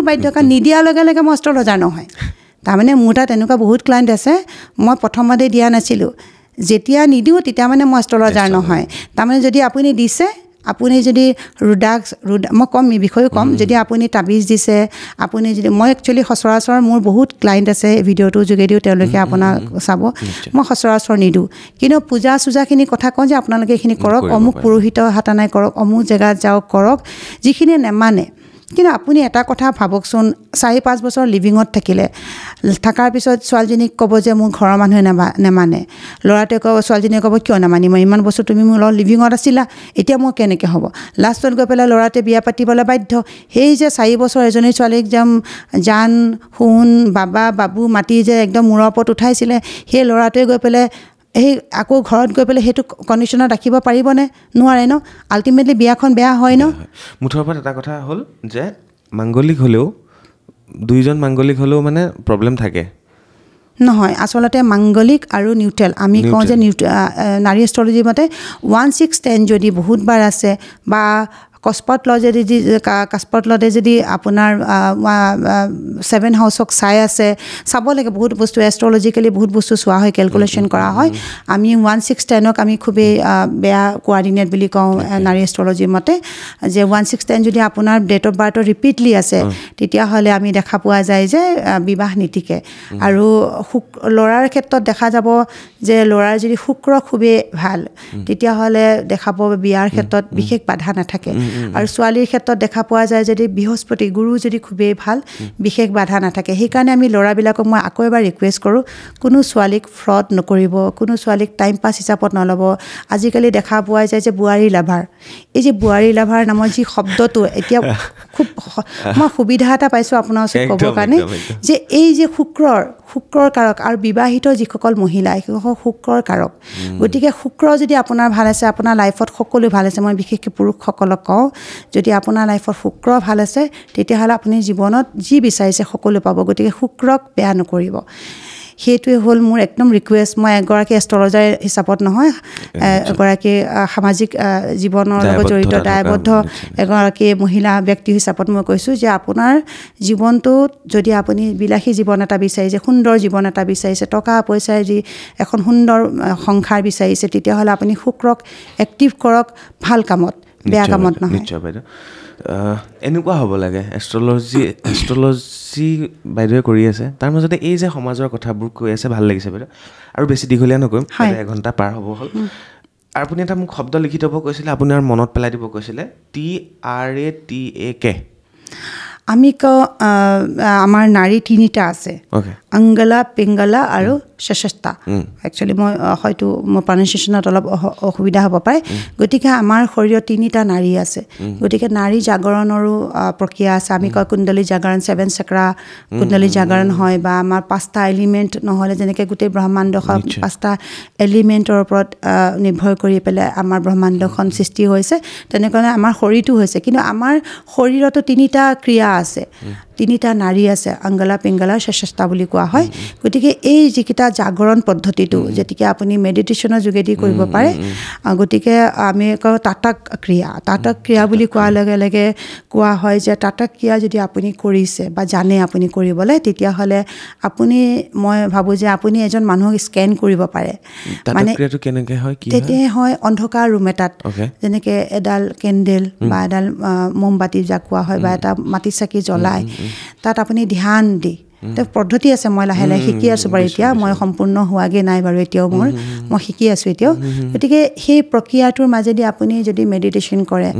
বাধ্য কাৰণ নিদিয়াৰ লগে লগে মই এষ্ট্ৰলজাৰ নহয় তাৰমানে মোৰ তাত এনেকুৱা বহুত ক্লাইণ্ট আছে মই প্ৰথমতে দিয়া নাছিলোঁ যেতিয়া নিদিওঁ তেতিয়া মানে মই এষ্ট্ৰলজাৰ নহয় তাৰমানে যদি আপুনি দিছে আপুনি যদি মই ক'ম এই বিষয়েও ক'ম যদি আপুনি তাবিজ দিছে আপুনি যদি মই একচুৱেলি সচৰাচৰ মোৰ বহুত ক্লাইণ্ট আছে ভিডিঅ'টোৰ যোগেদিও তেওঁলোকে আপোনাক চাব মই সচৰাচৰ নিদিওঁ কিন্তু পূজা চূজাখিনি কথা কওঁ যে আপোনালোকে এইখিনি কৰক অমুক পুৰোহিত হাতানাই কৰক অমুক জেগাত যাওক কৰক যিখিনি নেমানে কিন্তু আপুনি এটা কথা ভাবকচোন 4-5 বছৰ লিভিঙত থকাৰ পিছত ছোৱালীজনীক ক'ব যে মোৰ ঘৰৰ মানুহে নেমানে ল'ৰাটোৱে ক'ব ছোৱালীজনীয়ে ক'ব কিয় নামানিম ইমান বছৰ তুমি মোৰ লগত লিভিঙত আছিলা এতিয়া মোৰ কেনেকৈ হ'ব লাষ্টত গৈ পেলাই ল'ৰাটোৱে বিয়া পাতিবলৈ বাধ্য সেই যে 4 বছৰ এজনী ছোৱালীক একদম জান সোণ বাবু মাতি যে একদম মূৰৰ ওপৰত উঠাইছিলে সেই ল'ৰাটোৱে গৈ পেলাই সেই আকৌ ঘৰত গৈ পেলাই সেইটো কণ্ডিশ্যনত ৰাখিব পাৰিবনে নোৱাৰে ন আল্টিমেটলি বিয়াখন বেয়া হয় ন মুঠৰ ওপৰত এটা কথা হ'ল যে দুইজন মাংগলিক হ'লেও মানে প্ৰব্লেম থাকে নহয় আচলতে মাংগলিক আৰু নিউট্ৰেল আমি কওঁ যে নাৰী এষ্ট্ৰলজি মতে 1-6-10 যদি বহুতবাৰ আছে বা কাস্পটলতে যদি আপোনাৰ 7 হাউচক চাই আছে চাব লাগে বহুত বস্তু এষ্ট্ৰলজিকেলি বহুত বস্তু চোৱা হয় কেলকুলেশ্যন কৰা হয় আমি 1-6-10ক আমি খুবেই বেয়া কোৱাৰ্ডিনেট বুলি কওঁ নাৰী এষ্ট্ৰলজিৰ মতে যে 1-6-10 যদি আপোনাৰ ডেট অফ বাৰ্থৰ ৰিপিটলি আছে তেতিয়াহ'লে আমি দেখা পোৱা যায় যে বিবাহ নীতিকে আৰু ল'ৰাৰ ক্ষেত্ৰত দেখা যাব যে ল'ৰাৰ যদি শুক্ৰ খুবেই ভাল তেতিয়াহ'লে দেখা পাব বিয়াৰ ক্ষেত্ৰত বিশেষ বাধা নাথাকে আৰু ছোৱালীৰ ক্ষেত্ৰত দেখা পোৱা যায় যদি বৃহস্পতি গুৰু যদি খুবেই ভাল বিশেষ বাধা নাথাকে সেইকাৰণে আমি ল'ৰাবিলাকক মই আকৌ এবাৰ ৰিকুৱেষ্ট কৰোঁ কোনো ছোৱালীক ফ্ৰড নকৰিব কোনো ছোৱালীক টাইম পাছ হিচাপত নল'ব আজিকালি দেখা পোৱা যায় যে বোৱাৰী লাভাৰ এই যে বোৱাৰী লাভাৰ নামৰ যি শব্দটো এতিয়া খুব মই সুবিধা এটা পাইছোঁ আপোনাৰ ওচৰত ক'বৰ কাৰণে যে এই যে শুক্ৰৰ কাৰক আৰু বিবাহিত যিসকল মহিলা সেইসকল শুক্ৰৰ কাৰক গতিকে শুক্ৰ যদি আপোনাৰ ভাল আছে আপোনাৰ লাইফত সকলো ভাল আছে মই বিশেষকৈ পুৰুষসকলক কওঁ যদি আপোনাৰ লাইফত শুক্ৰ ভাল আছে তেতিয়াহ'লে আপুনি জীৱনত যি বিচাৰিছে সকলো পাব গতিকে শুক্ৰক বেয়া নকৰিব সেইটোৱে হ'ল মোৰ একদম ৰিকুৱেষ্ট মই এগৰাকী এষ্ট্ৰলজাৰ হিচাপত নহয় এগৰাকী সামাজিক জীৱনৰ লগত জড়িত দায়বদ্ধ এগৰাকী মহিলা ব্যক্তি হিচাপত মই কৈছোঁ যে আপোনাৰ জীৱনটোত যদি আপুনি বিলাসী জীৱন এটা বিচাৰিছে সুন্দৰ জীৱন এটা বিচাৰিছে টকা পইচাৰ যি এখন সুন্দৰ সংসাৰ বিচাৰিছে তেতিয়াহ'লে আপুনি শুক্ৰক এক্টিভ কৰক ভাল কামত বেয়া কামত নহয় নিশ্চয় বাইদেউ এনেকুৱা হ'ব লাগে এষ্ট্ৰলজি বাইদেৱে কৰি আছে তাৰ মাজতে এই যে সমাজৰ কথাবোৰ কৈ আছে ভাল লাগিছে বাইদেউ আৰু বেছি দীঘলীয়া নকৰিম 1 ঘণ্টা পাৰ হ'ব হ'ল আৰু আপুনি এটা মোক শব্দ লিখি থ'ব কৈছিলে আপোনাৰ মনত পেলাই দিব কৈছিলে TRATAK আমি কওঁ আমাৰ নাৰী 3টা আছে অংগলা পিংগলা আৰু সশস্তা একচুৱেলি মই হয়তো মোৰ প্ৰনাউন্সিয়েশ্যনত অলপ অসুবিধা হ'ব পাৰে গতিকে আমাৰ শৰীৰত 3টা নাৰী আছে গতিকে নাৰী জাগৰণৰো প্ৰক্ৰিয়া আছে আমি কওঁ কুণ্ডলী জাগৰণ 7 চক্ৰা কুণ্ডলী জাগৰণ হয় বা আমাৰ 5টা এলিমেণ্ট নহ'লে যেনেকৈ গোটেই ব্ৰহ্মাণ্ডখন 5টা এলিমেণ্টৰ ওপৰত নিৰ্ভৰ কৰি পেলাই আমাৰ ব্ৰহ্মাণ্ডখন সৃষ্টি হৈছে তেনেকৈ আমাৰ শৰীৰটো হৈছে কিন্তু আমাৰ শৰীৰতো 3টা ক্ৰিয়া আছে 3টা নাৰী আছে অংগলা পিংগলা সশস্তা বুলি কোৱা হয় গতিকে এই যিকেইটা জাগৰণ পদ্ধতিটো যেতিকে আপুনি মেডিটেশ্যনৰ যোগেদি কৰিব পাৰে গতিকে আমি কওঁ তাটক ক্ৰিয়া বুলি কোৱাৰ লগে লগে কোৱা হয় যে তাটক ক্ৰিয়া যদি আপুনি কৰিছে বা জানে আপুনি কৰিবলৈ তেতিয়াহ'লে আপুনি মই ভাবোঁ যে আপুনি এজন মানুহক স্কেন কৰিব পাৰে মানে ক্ৰিয়াটো কেনেকৈ হয় কি তেতিয়া হয় অন্ধকাৰ ৰুম এটাত যেনেকৈ এডাল কেণ্ডেল বা এডাল মমবাতি জাকোৱা হয় বা এটা মাটি চাকি জ্বলাই তাত আপুনি ধ্যান দি পদ্ধতি আছে মই লাহে লাহে শিকি আছোঁ বাৰু এতিয়া মই সম্পূৰ্ণ হোৱাগৈ নাই বাৰু এতিয়াও মই শিকি আছোঁ এতিয়াও গতিকে সেই প্ৰক্ৰিয়াটোৰ মাজেদি আপুনি যদি মেডিটেশ্যন কৰে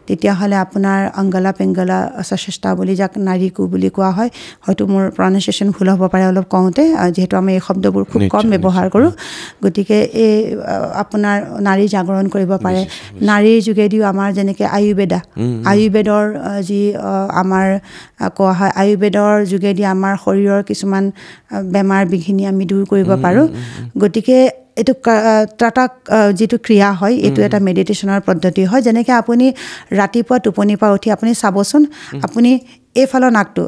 তেতিয়াহ'লে আপোনাৰ অংগলা পিংগলা সশস্তা বুলি যাক নাৰীকো বুলি কোৱা হয় হয়তো মোৰ প্ৰনাউন্সিয়েশ্যন ভুল হ'ব পাৰে অলপ কওঁতে যিহেতু আমি এই শব্দবোৰ খুব কম ব্যৱহাৰ কৰোঁ গতিকে এই আপোনাৰ নাৰী জাগৰণ কৰিব পাৰে নাৰীৰ যোগেদিও আমাৰ যেনেকৈ আয়ুৰ্বেদৰ যি আমাৰ কোৱা হয় আয়ুৰ্বেদৰ যোগেদি আমাৰ শৰীৰৰ কিছুমান বেমাৰ বিঘিনি আমি দূৰ কৰিব পাৰোঁ গতিকে এইটো তাটক যিটো ক্ৰিয়া হয় এইটো এটা মেডিটেশ্যনৰ পদ্ধতি হয় যেনেকৈ আপুনি ৰাতিপুৱা টোপনিৰ পৰা উঠি আপুনি চাবচোন আপুনি এইফালৰ নাকটো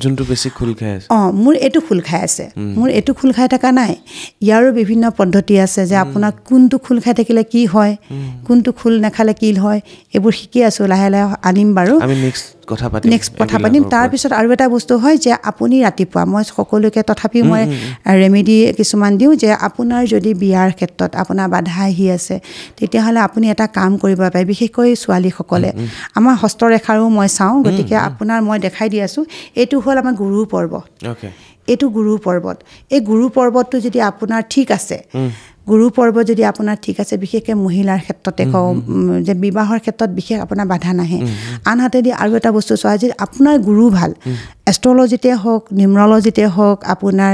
যোনটো বেছি খোল খাই আছে মোৰ এইটো খোল খাই আছে মোৰ এইটো খোল খাই থকা নাই ইয়াৰো বিভিন্ন পদ্ধতি আছে যে আপোনাৰ কোনটো খোল খাই থাকিলে কি হয় কোনটো খোল নাখালে কি হয় এইবোৰ শিকি আছোঁ লাহে লাহে আনিম বাৰু আমি নেক্সট কথা পাতিম তাৰপিছত আৰু এটা বস্তু হয় যে আপুনি ৰাতিপুৱা মই সকলোকে তথাপিও মই ৰেমেডি কিছুমান দিওঁ যে আপোনাৰ যদি বিয়াৰ ক্ষেত্ৰত আপোনাৰ বাধা আহি আছে তেতিয়াহ'লে আপুনি এটা কাম কৰিব পাৰে বিশেষকৈ ছোৱালীসকলে আমাৰ হস্তৰেখাৰো মই চাওঁ গতিকে আপোনাৰ মই দেখাই দি আছোঁ এইটো হ'ল আমাৰ গুৰু পৰ্বত এইটো গুৰু পৰ্বত এই গুৰু পৰ্বতটো যদি আপোনাৰ ঠিক আছে গুৰু পৰ্ব যদি আপোনাৰ ঠিক আছে বিশেষকৈ মহিলাৰ ক্ষেত্ৰতে কওঁ যে বিবাহৰ ক্ষেত্ৰত বিশেষ আপোনাৰ বাধা নাহে আনহাতেদি আৰু এটা বস্তু চোৱা যে আপোনাৰ গুৰু ভাল এষ্ট্ৰলজিতে হওক নিউমৰলজিতে হওক আপোনাৰ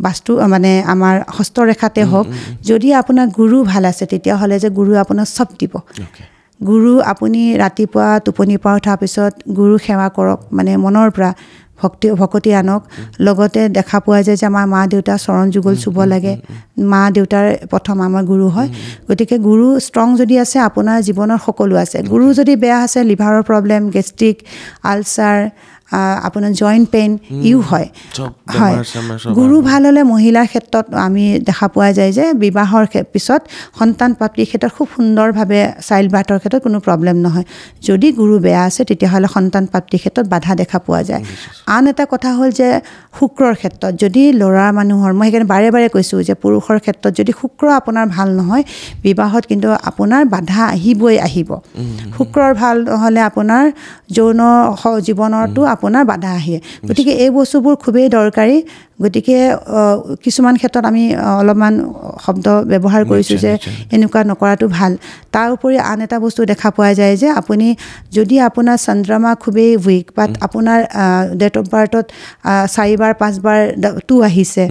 বাস্তু মানে আমাৰ হস্তৰেখাতে হওক যদি আপোনাৰ গুৰু ভাল আছে তেতিয়াহ'লে যে গুৰু আপোনাক চব দিব গুৰু আপুনি ৰাতিপুৱা টোপনিৰ পৰা উঠাৰ পিছত গুৰু সেৱা কৰক মানে মনৰ পৰা ভকতি আনক লগতে দেখা পোৱা যায় যে আমাৰ মা দেউতা চৰণ যুগল চুব লাগে মা দেউতাৰ প্ৰথম আমাৰ গুৰু হয় গতিকে গুৰু ষ্ট্ৰং যদি আছে আপোনাৰ জীৱনৰ সকলো আছে গুৰু যদি বেয়া আছে লিভাৰৰ প্ৰব্লেম গেষ্ট্ৰিক আলচাৰ আপোনাৰ জইণ্ট পেইন ইউ হয় গুৰু ভাল হ'লে মহিলাৰ ক্ষেত্ৰত আমি দেখা পোৱা যায় যে বিবাহৰ পিছত সন্তান প্ৰাপ্তিৰ ক্ষেত্ৰত খুব সুন্দৰভাৱে চাইল্ড বাৰ্থৰ ক্ষেত্ৰত কোনো প্ৰব্লেম নহয় যদি গুৰু বেয়া আছে তেতিয়াহ'লে সন্তান প্ৰাপ্তিৰ ক্ষেত্ৰত বাধা দেখা পোৱা যায় আন এটা কথা হ'ল যে শুক্ৰৰ ক্ষেত্ৰত যদি ল'ৰা মানুহৰ মই সেইকাৰণে বাৰে বাৰে কৈছোঁ যে পুৰুষৰ ক্ষেত্ৰত যদি শুক্ৰ আপোনাৰ ভাল নহয় বিবাহত কিন্তু আপোনাৰ বাধা আহিবই আহিব শুক্ৰৰ ভাল নহ'লে আপোনাৰ যৌন জীৱনতো আপোনাৰ বাধা আহে গতিকে এই বস্তুবোৰ খুবেই দৰকাৰী গতিকে কিছুমান ক্ষেত্ৰত আমি অলপমান শব্দ ব্যৱহাৰ কৰিছোঁ যে এনেকুৱা নকৰাটো ভাল তাৰ উপৰি আন এটা বস্তু দেখা পোৱা যায় যে আপুনি যদি আপোনাৰ চন্দ্ৰমা খুবেই উইক বাট আপোনাৰ ডেট অফ বাৰ্থত 4বাৰ 5বাৰ 2 আহিছে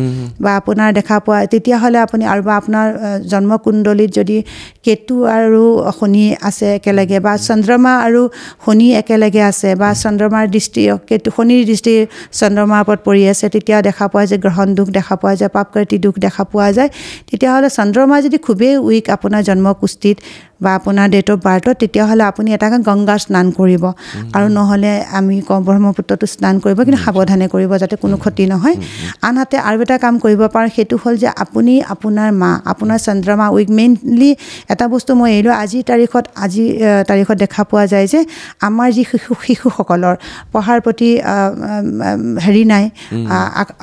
বা আপোনাৰ দেখা পোৱা তেতিয়াহ'লে আপুনি আৰু বা আপোনাৰ জন্মকুণ্ডলীত যদি কেতু আৰু শনি আছে একেলগে বা চন্দ্ৰমা আৰু শনি একেলগে আছে বা চন্দ্ৰমাৰ দৃষ্টি কেতু শনিৰ দৃষ্টি চন্দ্ৰমাৰ ওপৰত পৰি আছে তেতিয়া দেখা পোৱা যায় গ্ৰহণ দুখ দেখা পোৱা যায় পাপকাৰ্তি দুখ দেখা পোৱা যায় তেতিয়াহ'লে চন্দ্ৰমা যদি খুবেই উইক আপোনাৰ জন্মকুষ্ঠিত বা আপোনাৰ ডেট অফ বাৰ্থত তেতিয়াহ'লে আপুনি এটা গংগা স্নান কৰিব আৰু নহ'লে আমি কওঁ ব্ৰহ্মপুত্ৰতো স্নান কৰিব কিন্তু সাৱধানে কৰিব যাতে কোনো ক্ষতি নহয় আনহাতে আৰু এটা কাম কৰিব পাৰে সেইটো হ'ল যে আপুনি আপোনাৰ মা আপোনাৰ চন্দ্ৰমা উইক মেইনলি এটা বস্তু মই এৰিলোঁ আজি তাৰিখত দেখা পোৱা যায় যে আমাৰ যি শিশুসকলৰ পঢ়াৰ প্ৰতি হেৰি নাই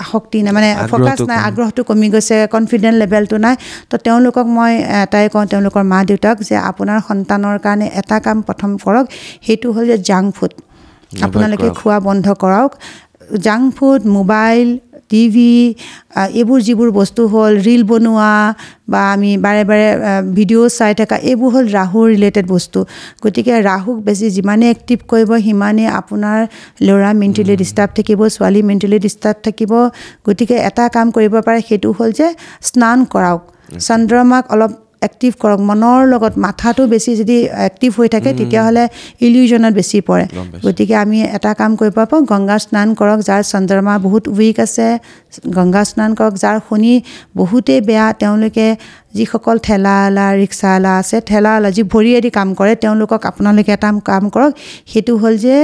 আসক্তি নাই মানে ফ'কাছ নাই আগ্ৰহটো কমি গৈছে কনফিডেন্ট লেভেলটো নাই তো তেওঁলোকক মই এটাই কওঁ তেওঁলোকৰ মা দেউতাক যে আপোনাৰ সন্তানৰ কাৰণে এটা কাম প্ৰথম কৰক সেইটো হ'ল যে জাংক ফুড আপোনালোকে খোৱা বন্ধ কৰক জাংক ফুড মোবাইল টিভি এইবোৰ যিবোৰ বস্তু হ'ল ৰীল বনোৱা বা আমি বাৰে বাৰে ভিডিঅ' চাই থকা এইবোৰ হ'ল ৰাহু ৰিলেটেড বস্তু গতিকে ৰাহুক বেছি যিমানে এক্টিভ কৰিব সিমানে আপোনাৰ ল'ৰা মেণ্টেলি ডিষ্টাৰ্ব থাকিব ছোৱালী মেণ্টেলি ডিষ্টাৰ্ব থাকিব গতিকে এটা কাম কৰিব পাৰে সেইটো হ'ল যে স্নান কৰাওক চন্দ্ৰমাক অলপ এক্টিভ কৰক মনৰ লগত মাথাটো বেছি যদি এক্টিভ হৈ থাকে তেতিয়াহ'লে ইলিউজনত বেছি পৰে গতিকে আমি এটা কাম কৰিব পাৰোঁ গংগা স্নান কৰক যাৰ চন্দ্ৰমা বহুত উইক আছে গংগা স্নান কৰক যাৰ শনি বহুতেই বেয়া তেওঁলোকে যিসকল ঠেলাৱালা ৰিক্সাৱালা আছে ঠেলাৱালা যি ভৰিয়েদি কাম কৰে তেওঁলোকক আপোনালোকে এটা কাম কৰক সেইটো হ'ল যে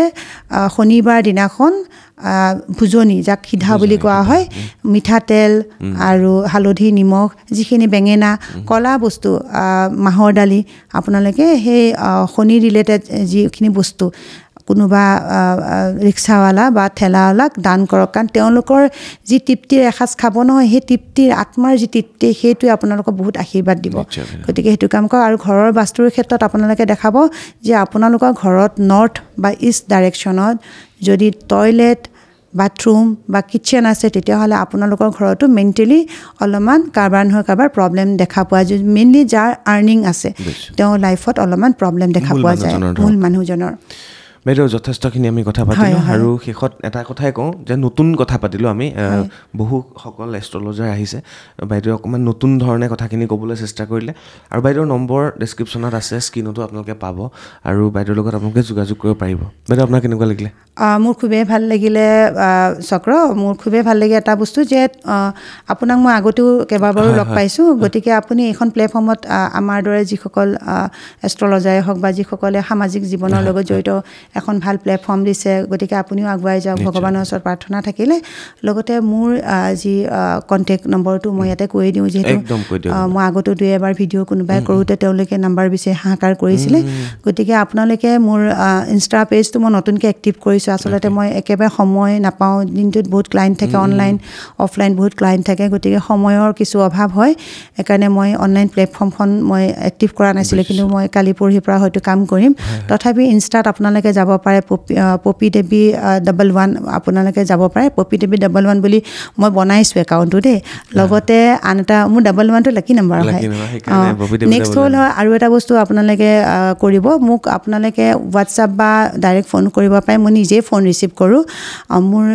শনিবাৰ দিনাখন ভোজনি যাক সিধা বুলি কোৱা হয় মিঠাতেল আৰু হালধি নিমখ যিখিনি বেঙেনা কলা বস্তু মাহৰ দালি আপোনালোকে সেই শনি ৰিলেটেড যিখিনি বস্তু কোনোবা ৰিক্সাৱালা বা ঠেলাৱালাক দান কৰক কাৰণ তেওঁলোকৰ যি তৃপ্তিৰ এসাঁজ খাব নহয় সেই তৃপ্তিৰ আত্মাৰ যি তৃপ্তি সেইটোৱে আপোনালোকক বহুত আশীৰ্বাদ দিব গতিকে সেইটো কাম কৰক আৰু ঘৰৰ বাস্তুৰ ক্ষেত্ৰত আপোনালোকে দেখাব যে আপোনালোকৰ ঘৰত নৰ্থ বা ইষ্ট ডাইৰেকশ্যনত যদি টয়লেট বাথৰুম বা কিটচেন আছে তেতিয়াহ'লে আপোনালোকৰ ঘৰতো মেণ্টেলি অলপমান কাৰোবাৰ নহয় কাৰোবাৰ প্ৰব্লেম দেখা পোৱা যায় মেইনলি যাৰ আৰ্নিং আছে তেওঁ লাইফত অলপমান প্ৰব্লেম দেখা পোৱা যায় মূল মানুহজনৰ বাইদেউ যথেষ্টখিনি আমি কথা পাতিলোঁ আৰু শেষত এটা কথাই কওঁ যে নতুন কথা পাতিলোঁ আমি বহুসকল এষ্ট্ৰলজাৰ আহিছে বাইদেউ অকণমান নতুন ধৰণে কথাখিনি ক'বলৈ চেষ্টা কৰিলে আৰু বাইদেউৰ নম্বৰ ডেছক্ৰিপশ্যনত আছে স্ক্ৰীণতো আপোনালোকে পাব আৰু বাইদেউৰ লগত আপোনালোকে যোগাযোগ কৰিব পাৰিব বাইদেউ আপোনাৰ কেনেকুৱা লাগিলে মোৰ খুবেই ভাল লাগিলে চক্ৰ মোৰ খুবেই ভাল লাগে এটা বস্তু যে আপোনাক মই আগতেও কেইবাবাৰো লগ পাইছোঁ গতিকে আপুনি এইখন প্লেটফৰ্মত আমাৰ দৰে যিসকল এষ্ট্ৰলজাৰে হওক বা যিসকলে সামাজিক জীৱনৰ লগত জড়িত এখন ভাল প্লেটফৰ্ম দিছে গতিকে আপুনিও আগুৱাই যাওক ভগৱানৰ ওচৰত প্ৰাৰ্থনা থাকিলে লগতে মোৰ যি কণ্টেক্ট নম্বৰটো মই ইয়াতে কৈ দিওঁ যিহেতু মই আগতো 2-এবাৰ ভিডিঅ' কোনোবাই কৰোঁতে তেওঁলোকে নাম্বাৰ বিচাৰি হাহাকাৰ কৰিছিলে গতিকে আপোনালোকে মোৰ ইনষ্টা পেজটো মই নতুনকৈ এক্টিভ কৰিছোঁ আচলতে মই একেবাৰে সময় নাপাওঁ দিনটোত বহুত ক্লাইণ্ট থাকে অনলাইন অফলাইন বহুত ক্লাইণ্ট থাকে গতিকে সময়ৰ কিছু অভাৱ হয় সেইকাৰণে মই অনলাইন প্লেটফৰ্মখন মই এক্টিভ কৰা নাছিলোঁ কিন্তু মই কালি পৰহিৰ পৰা হয়তো কাম কৰিম তথাপি ইনষ্টাত আপোনালোকে যাব পাৰে পপি দেৱী 11 আপোনালোকে যাব পাৰে পপি দেৱী 11 বুলি মই বনাইছোঁ একাউণ্টটো দেই লগতে আন এটা মোৰ 11টো লাকি নম্বৰ হয় নেক্সট হ'ল আৰু এটা বস্তু আপোনালোকে কৰিব মোক আপোনালোকে হোৱাটছআপ বা ডাইৰেক্ট ফোন কৰিব পাৰে মই নিজে ফোন ৰিচিভ কৰোঁ মোৰ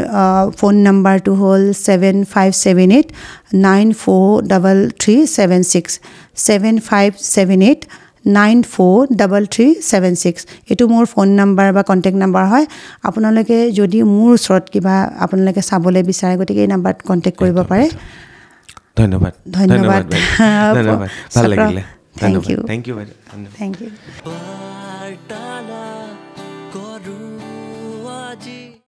ফোন নম্বৰটো হ'ল 7578943376 7578 943376 এইটো মোৰ ফোন নাম্বাৰ বা কণ্টেক্ট নাম্বাৰ হয় আপোনালোকে যদি মোৰ ওচৰত কিবা আপোনালোকে চাবলৈ বিচাৰে গতিকে এই নাম্বাৰত কণ্টেক্ট কৰিব পাৰে ধন্যবাদ ধন্যবাদ ভাল লাগিলে thank you thank you thank U